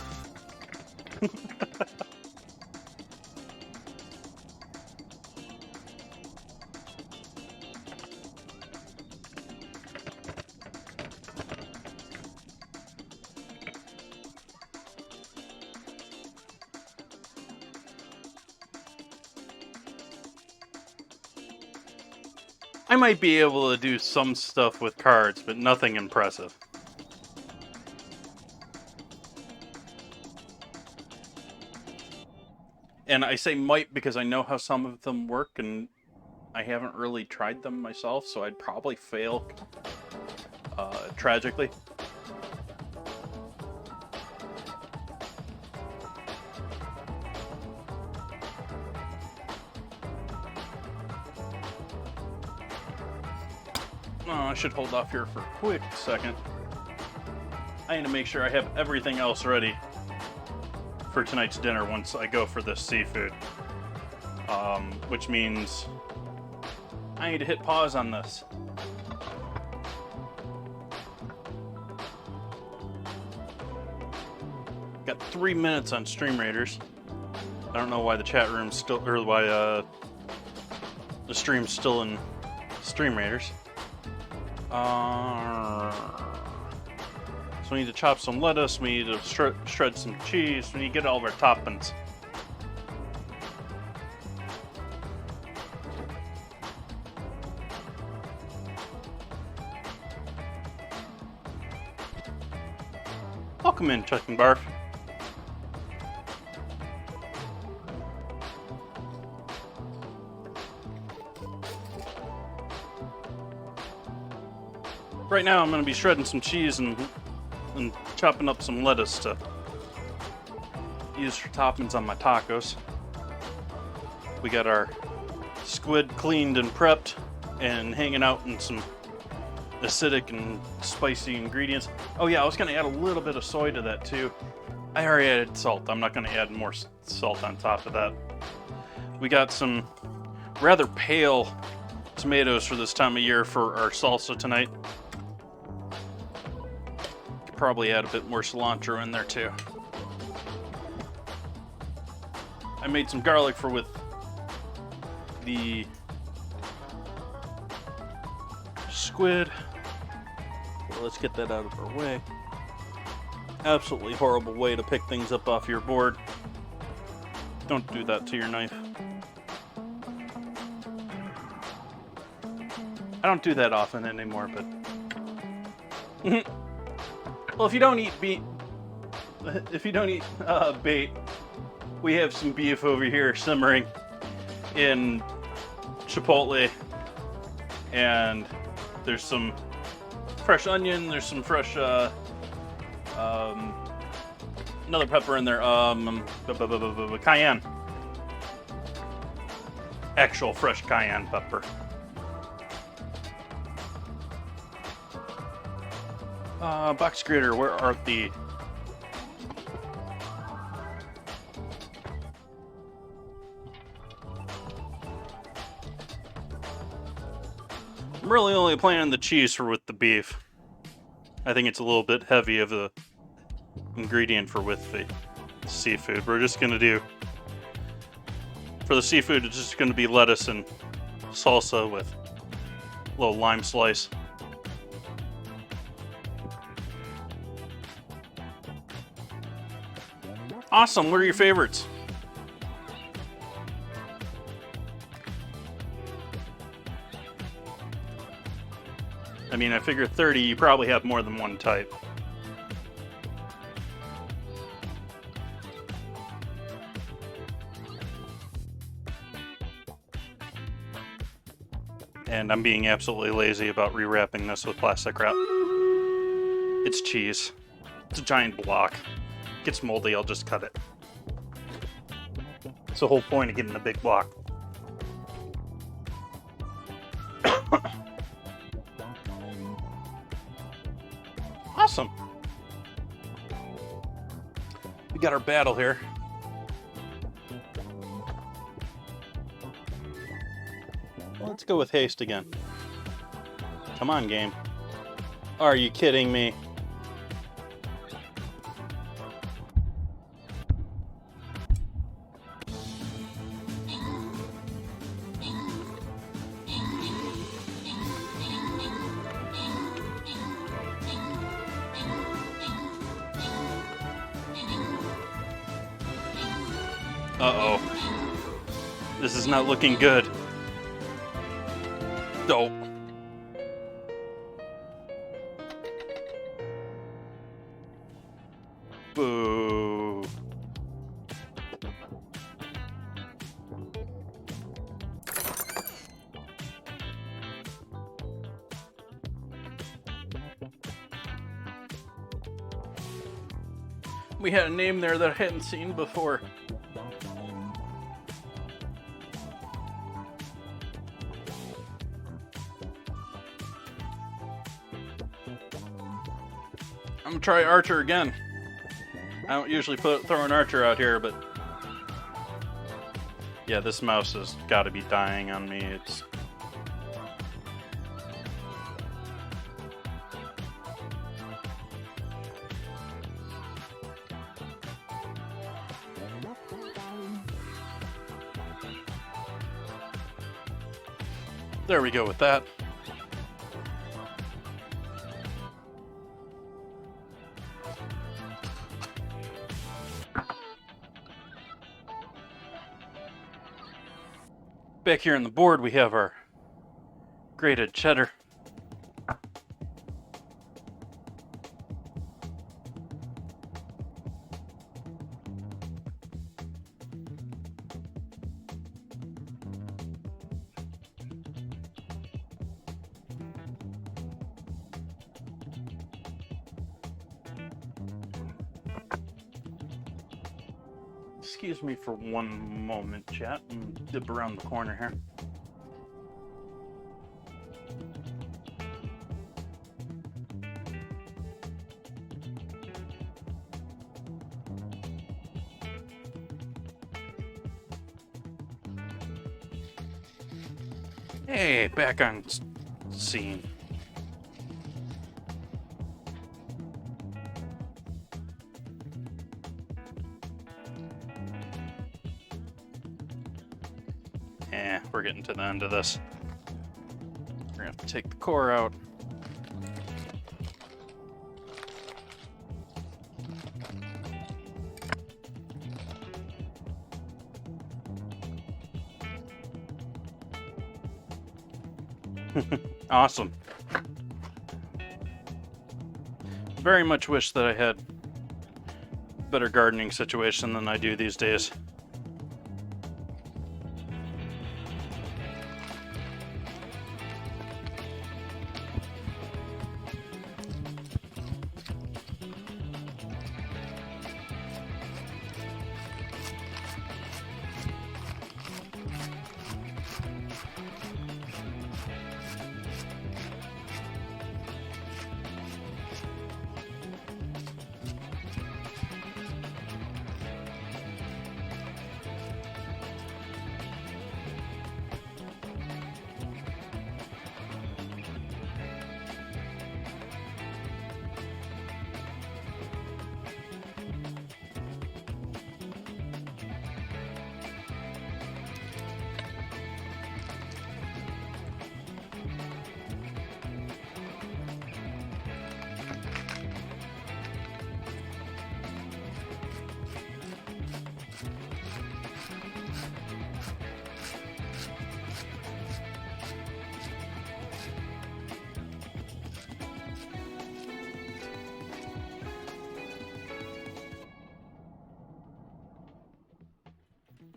I might be able to do some stuff with cards, but nothing impressive. And I say might because I know how some of them work, and I haven't really tried them myself, so I'd probably fail tragically. I should hold off here for a quick second. I need to make sure I have everything else ready for tonight's dinner once I go for this seafood. Which means I need to hit pause on this. Got 3 minutes on Stream Raiders. I don't know why the chat room's still, or why the stream's still in Stream Raiders. So We need to chop some lettuce. We need to shred some cheese. We need to get all of our toppings. Welcome in, Chuck and Barf. Right now I'm going to be shredding some cheese and chopping up some lettuce to use for toppings on my tacos. We got our squid cleaned and prepped and hanging out in some acidic and spicy ingredients. Oh yeah, I was going to add a little bit of soy to that too. I already added salt. I'm not going to add more salt on top of that. We got some rather pale tomatoes for this time of year for our salsa tonight. Could probably add a bit more cilantro in there too. I made some garlic with the squid. Well, let's get that out of our way. Absolutely horrible way to pick things up off your board. Don't do that to your knife. I don't do that often anymore, but... Well, if you don't eat bait, we have some beef over here simmering in chipotle, and there's some fresh onion, there's some fresh another pepper in there, cayenne, actual fresh cayenne pepper. Box grater, where are the... I'm really only planning the cheese with the beef. I think it's a little bit heavy of the ingredient with the seafood. We're just gonna do, for the seafood, it's just gonna be lettuce and salsa with a little lime slice. Awesome, what are your favorites? I mean, I figure 30, you probably have more than one type. And I'm being absolutely lazy about rewrapping this with plastic wrap. It's cheese. It's a giant block. It gets moldy, I'll just cut it. It's the whole point of getting a big block. Awesome. We got our battle here. Well, let's go with haste again. Come on, game. Are you kidding me? Uh-oh. This is not looking good. Oh. Boo. We had a name there that I hadn't seen before. I'm gonna try Archer again. I don't usually throw an Archer out here, but yeah, this mouse has got to be dying on me. It's there we go with that. Back here on the board, we have our grated cheddar. Excuse me for one moment, chat, and dip around the corner here. Hey, back on scene. We're getting to the end of this. We're gonna have to take the core out. Awesome. Very much wish that I had a better gardening situation than I do these days.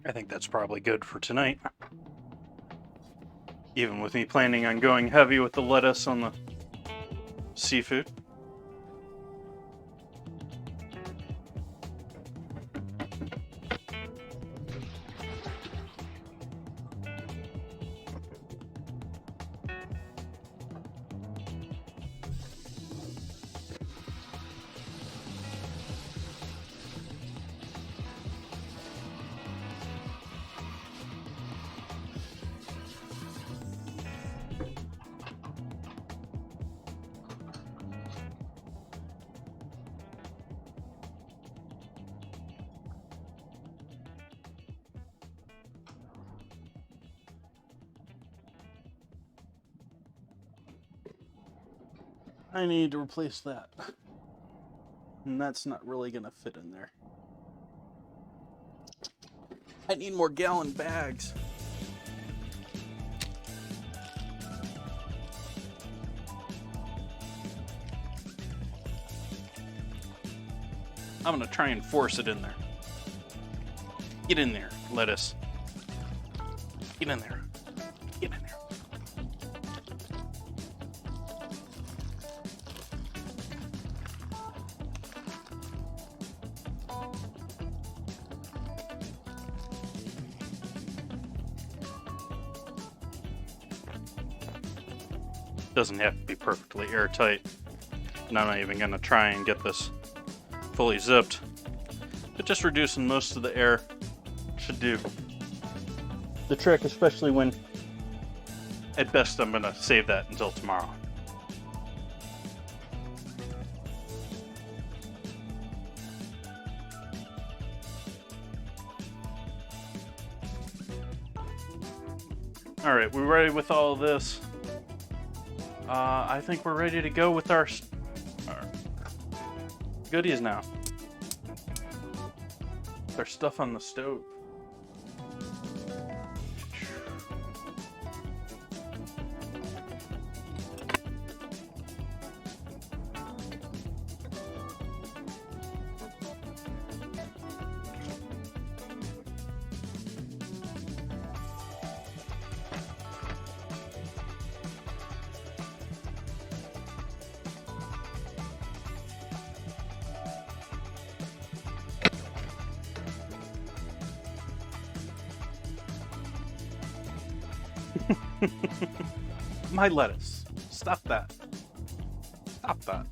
I think that's probably good for tonight. Even with me planning on going heavy with the lettuce on the seafood. I need to replace that. And that's not really gonna fit in there. I need more gallon bags. I'm gonna try and force it in there. Get in there, lettuce. Get in there. Get in there. Doesn't have to be perfectly airtight. And I'm not even gonna try and get this fully zipped. But just reducing most of the air should do the trick, especially when at best I'm gonna save that until tomorrow. Alright, we're ready with all of this. I think we're ready to go with our goodies now. There's stuff on the stove. My lettuce. Stop that. Stop that.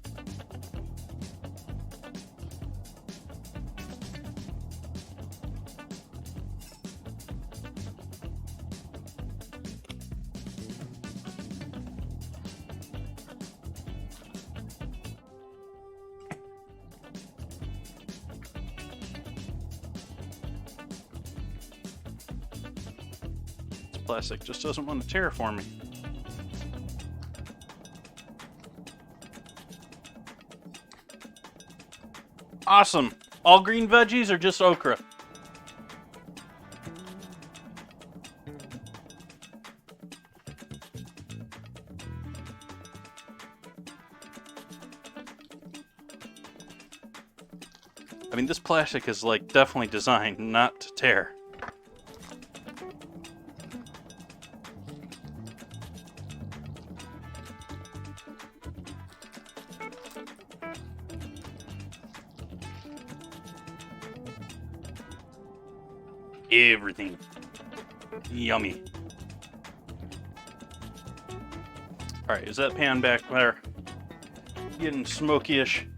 This plastic just doesn't want to tear for me. Awesome. All green veggies or just okra? I mean, this plastic is like definitely designed not to tear. Everything. Yummy. Alright, is that pan back there getting smoky-ish?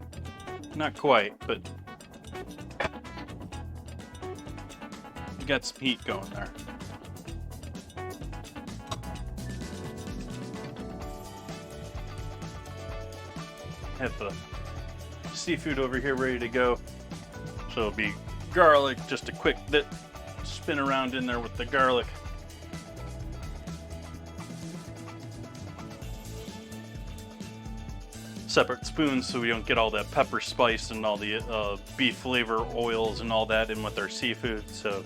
Not quite, but you got some heat going there. Have the seafood over here ready to go. So it'll be garlic, just a quick bit. Spin around in there with the garlic. Separate spoons so we don't get all that pepper spice and all the beef flavor oils and all that in with our seafood, so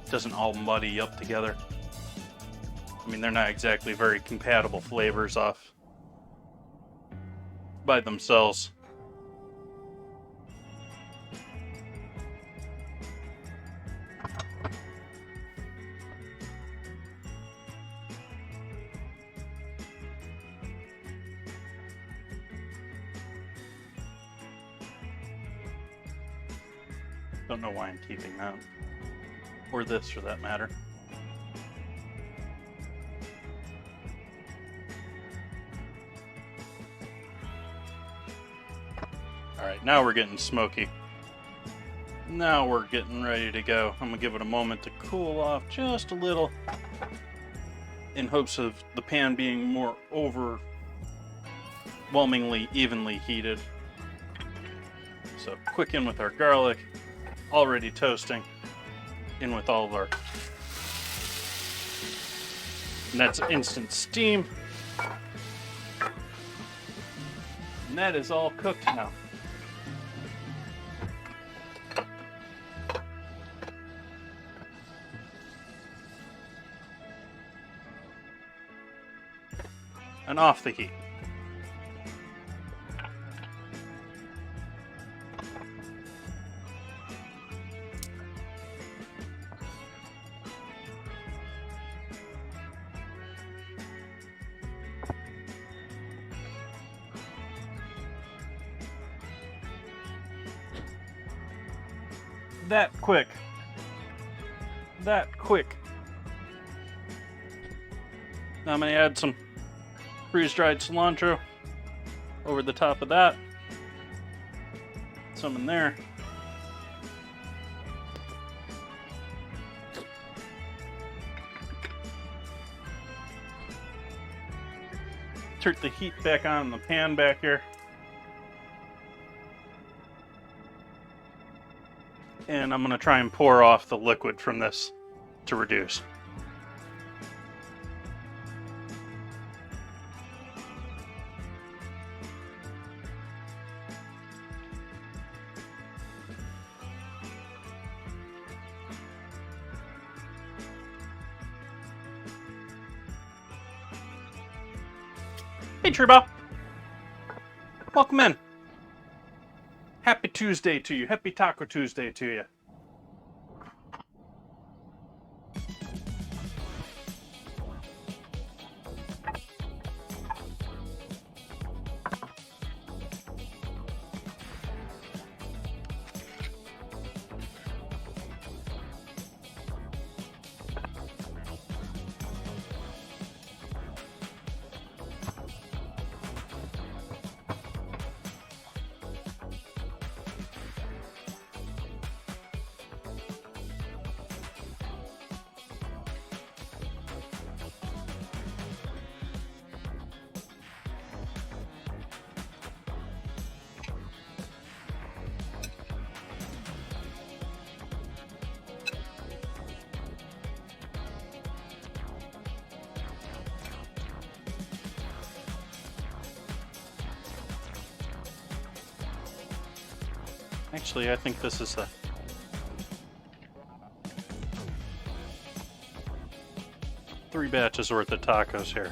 it doesn't all muddy up together. I mean, they're not exactly very compatible flavors off by themselves. Don't know why I'm keeping that. Or this, for that matter. Alright, now we're getting smoky. Now we're getting ready to go. I'm gonna give it a moment to cool off just a little, in hopes of the pan being more overwhelmingly evenly heated. So quick in with our garlic. Already toasting, in with all of our, and that's instant steam, and that is all cooked now. And off the heat. That quick. That quick. Now I'm going to add some freeze-dried cilantro over the top of that. Some in there. Turn the heat back on in the pan back here. And I'm going to try and pour off the liquid from this to reduce. Hey, Truba. Welcome in. Happy Tuesday to you. Happy Taco Tuesday to you. Actually, I think this is 3 batches worth of tacos here.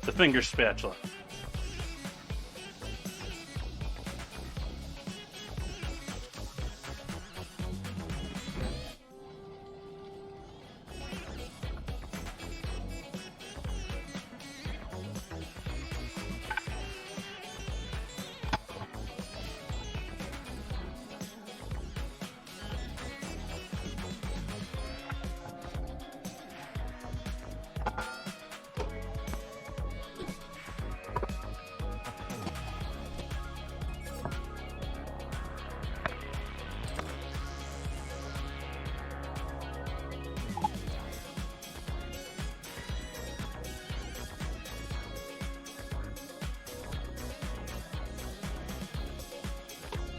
The finger spatula.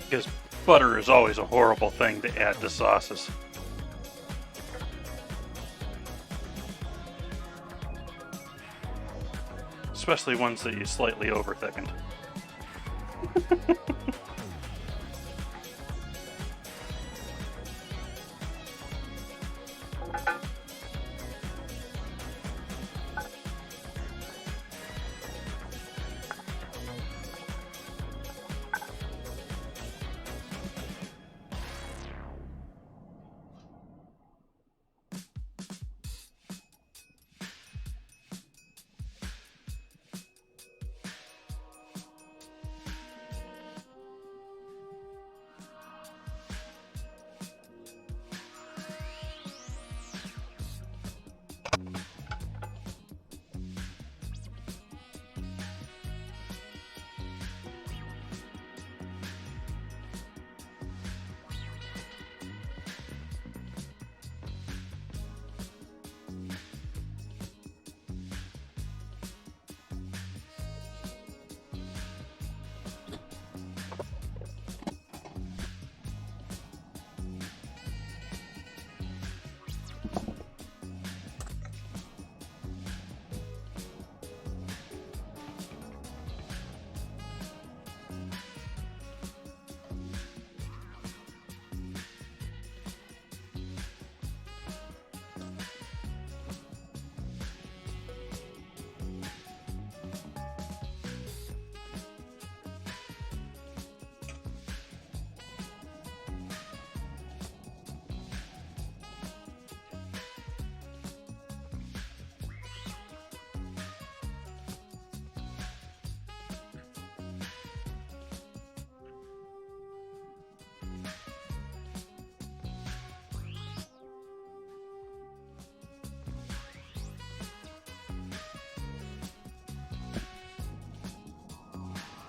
Because butter is always a horrible thing to add to sauces. Especially ones that you slightly over thickened.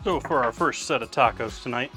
So for our first set of tacos tonight,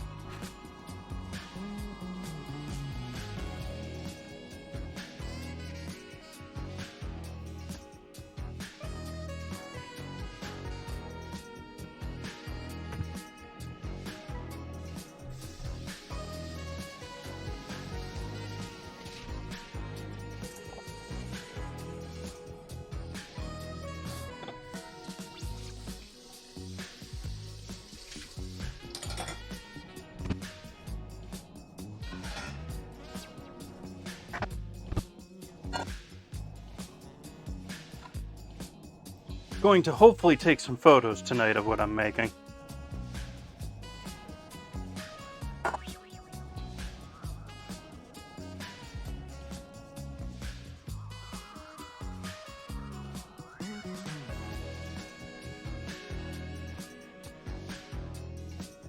going to hopefully take some photos tonight of what I'm making.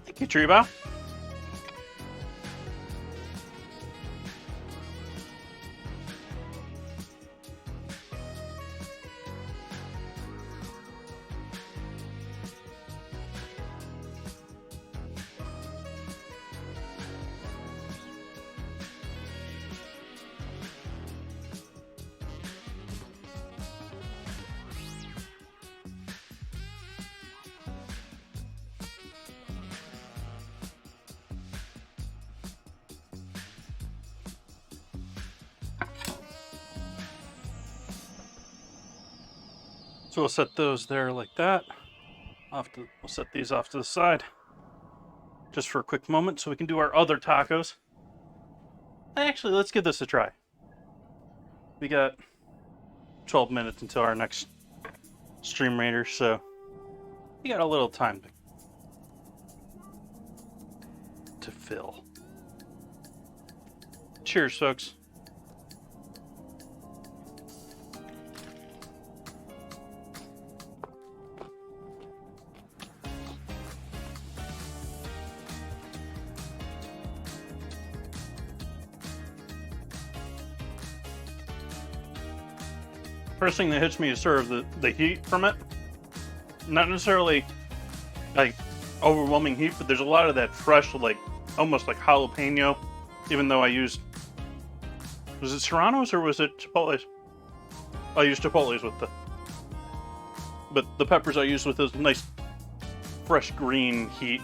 Thank you, Treebow. So we'll set those there like that. We'll set these off to the side just for a quick moment so we can do our other tacos. Actually, let's give this a try. We got 12 minutes until our next Stream Raider, so we got a little time to fill. Cheers, folks. First thing that hits me is sort of the heat from it. Not necessarily like overwhelming heat, but there's a lot of that fresh, like almost like jalapeno, even though I used, was it Serranos or was it Chipotles? I used Chipotles but the peppers I used with this nice fresh green heat.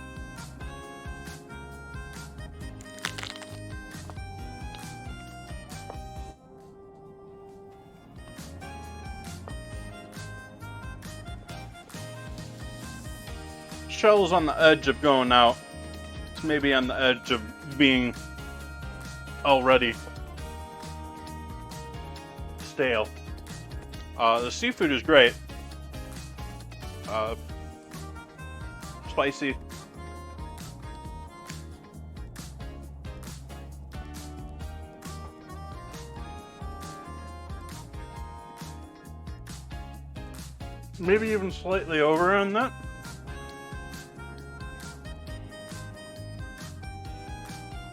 Shell's on the edge of going out. It's maybe on the edge of being already stale. The seafood is great. Spicy. Maybe even slightly over on that.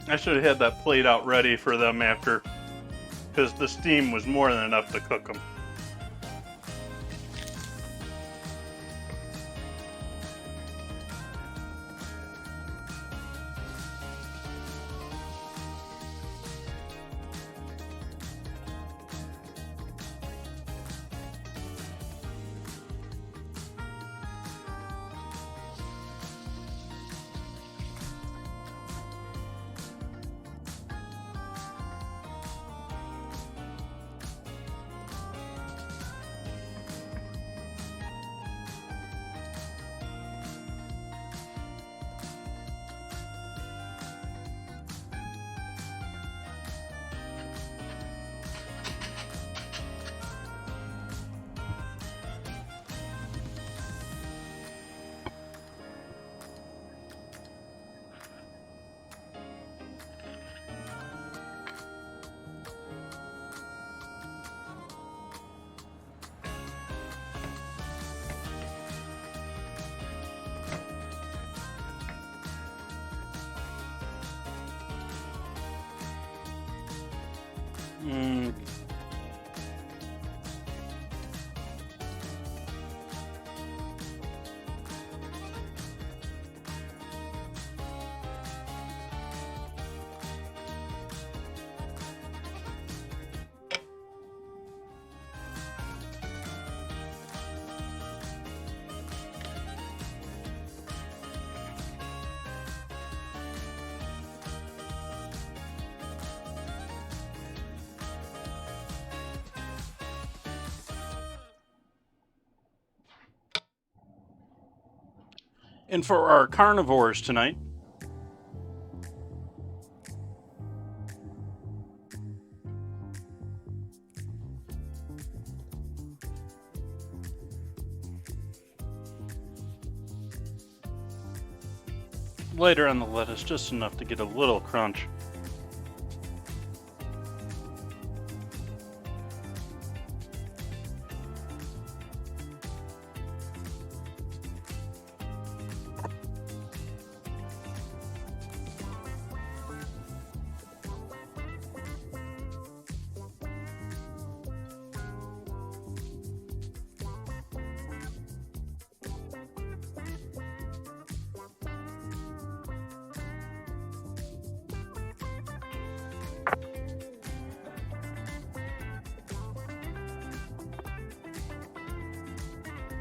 I should have had that plate out ready for them after, because the steam was more than enough to cook them. And for our carnivores tonight, lighter on the lettuce, just enough to get a little crunch.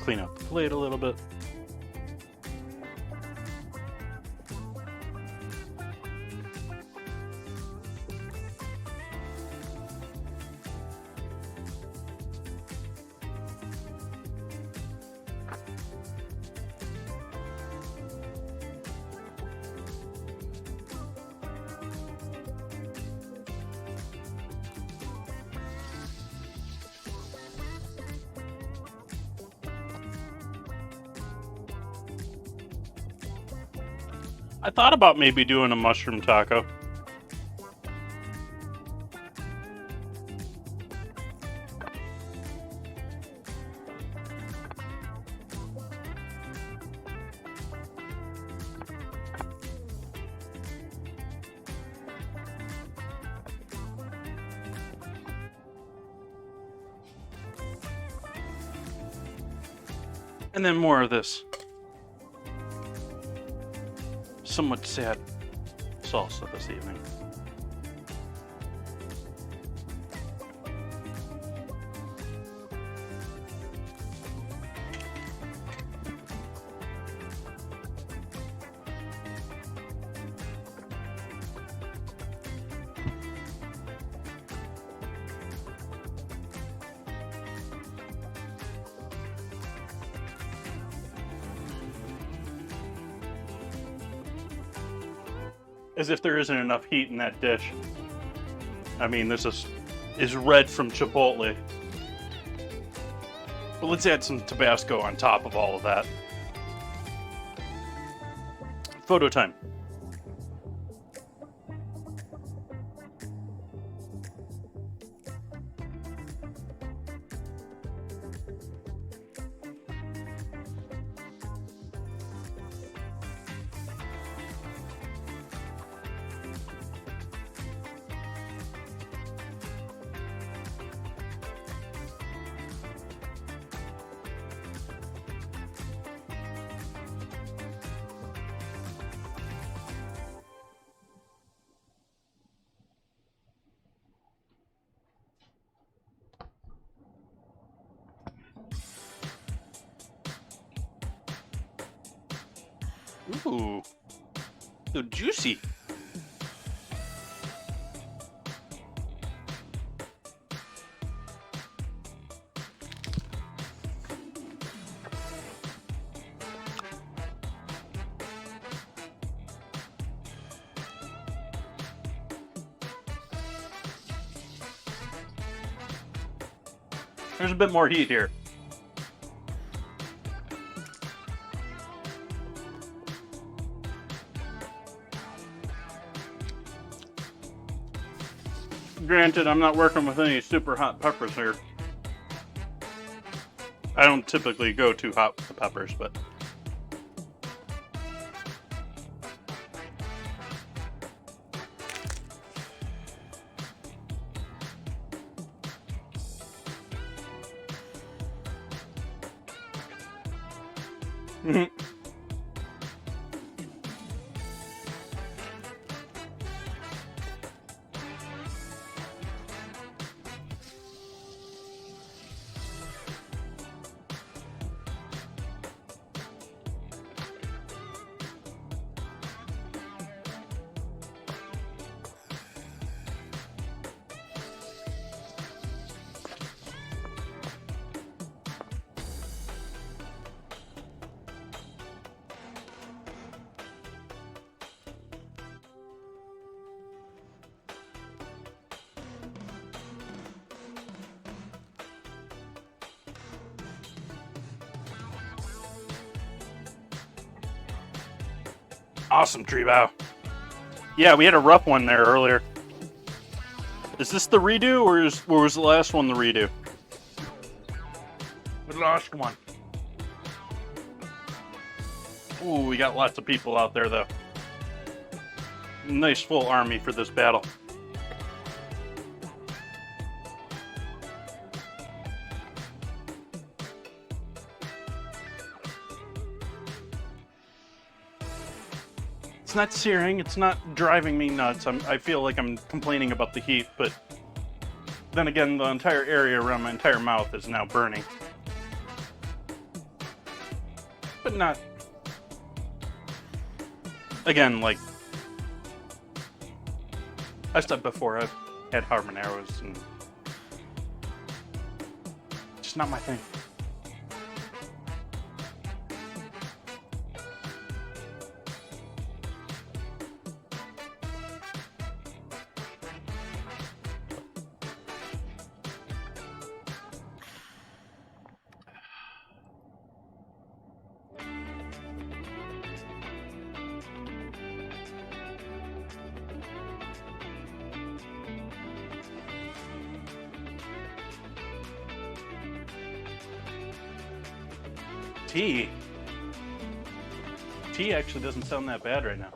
Clean up the plate a little bit. I thought about maybe doing a mushroom taco. And then more of this somewhat sad salsa this evening. As if there isn't enough heat in that dish. I mean, this is red from Chipotle. But let's add some Tabasco on top of all of that. Photo time. Ooh, so juicy. There's a bit more heat here. Granted, I'm not working with any super hot peppers here. I don't typically go too hot with the peppers, but... Awesome, tree bow. Yeah, we had a rough one there earlier. Is this the redo, or was the last one the redo? The last one. Ooh, we got lots of people out there, though. Nice full army for this battle. It's not searing, it's not driving me nuts. I feel like I'm complaining about the heat, but then again, the entire area around my entire mouth is now burning. But not... Again, like... I said before, I've had habaneros, and... It's not my thing. tea. Tea actually doesn't sound that bad right now.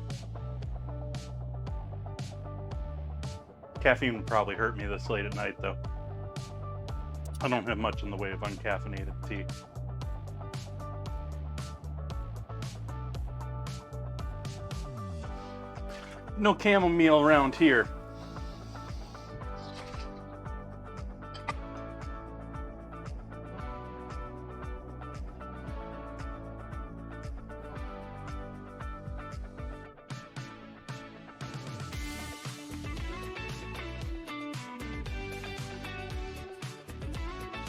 Caffeine would probably hurt me this late at night, though. I don't have much in the way of uncaffeinated tea. No chamomile around here.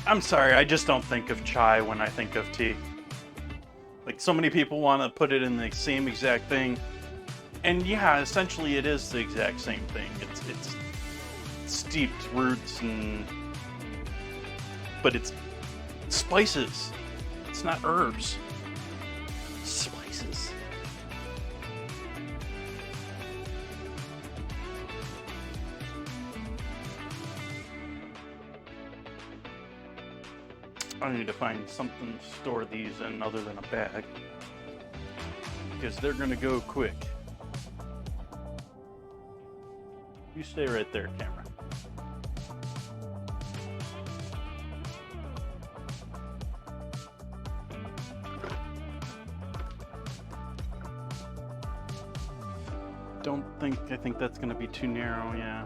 I'm sorry, I just don't think of chai when I think of tea. Like, so many people want to put it in the same exact thing. And yeah, essentially it is the exact same thing. It's steeped roots but it's spices. It's not herbs. Spices. I need to find something to store these in other than a bag, because they're gonna go quick. You stay right there, camera. I think that's gonna be too narrow, yeah.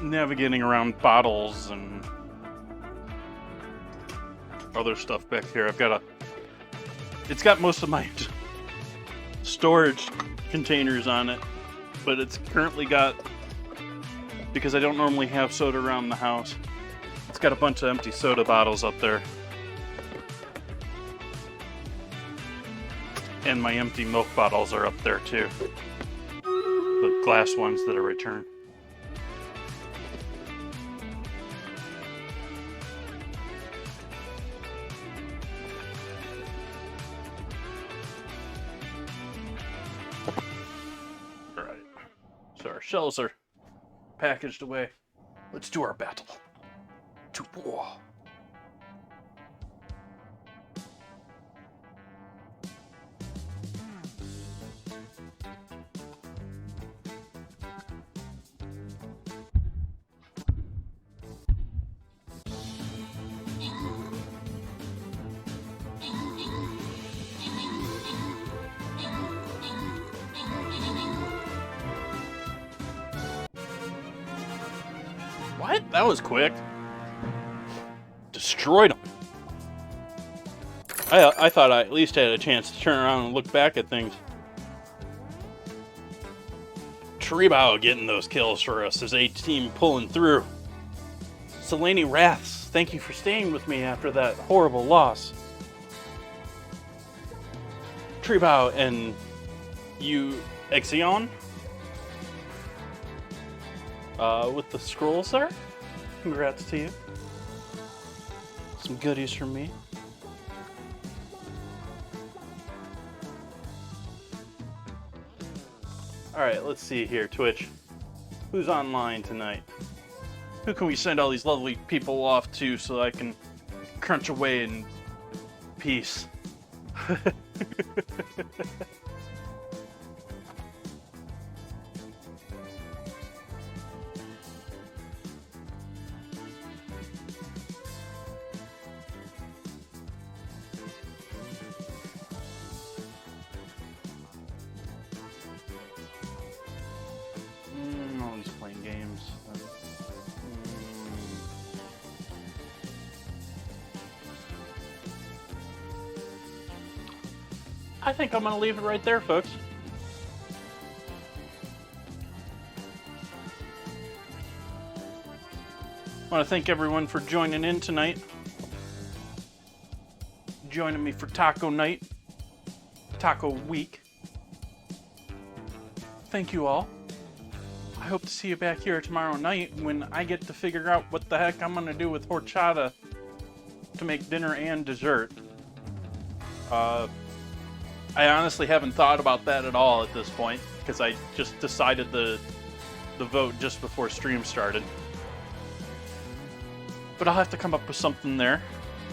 Navigating around bottles and other stuff back here. It's got most of my storage containers on it, but it's currently got, because I don't normally have soda around the house, it's got a bunch of empty soda bottles up there. And my empty milk bottles are up there too. The glass ones that are returned. Alright. So our shells are packaged away. Let's do our battle. To war. What? That was quick. Destroyed him. I thought I at least had a chance to turn around and look back at things. Tribao getting those kills for us. His A team pulling through. Selene Wraths, thank you for staying with me after that horrible loss. Tribao and you, Exion, with the scrolls there. Congrats to you. Some goodies from me. Alright, let's see here, Twitch. Who's online tonight? Who can we send all these lovely people off to so I can crunch away in peace? Always playing games. I think I'm gonna leave it right there, folks. I want to thank everyone for joining in tonight. Joining me for Taco Night. Taco Week. Thank you all. I hope to see you back here tomorrow night when I get to figure out what the heck I'm gonna do with horchata to make dinner and dessert. I honestly haven't thought about that at all at this point, because I just decided the vote just before stream started. But I'll have to come up with something there.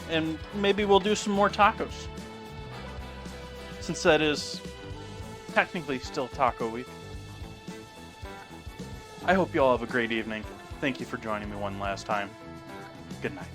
And maybe we'll do some more tacos. Since that is technically still Taco Week. I hope you all have a great evening. Thank you for joining me one last time. Good night.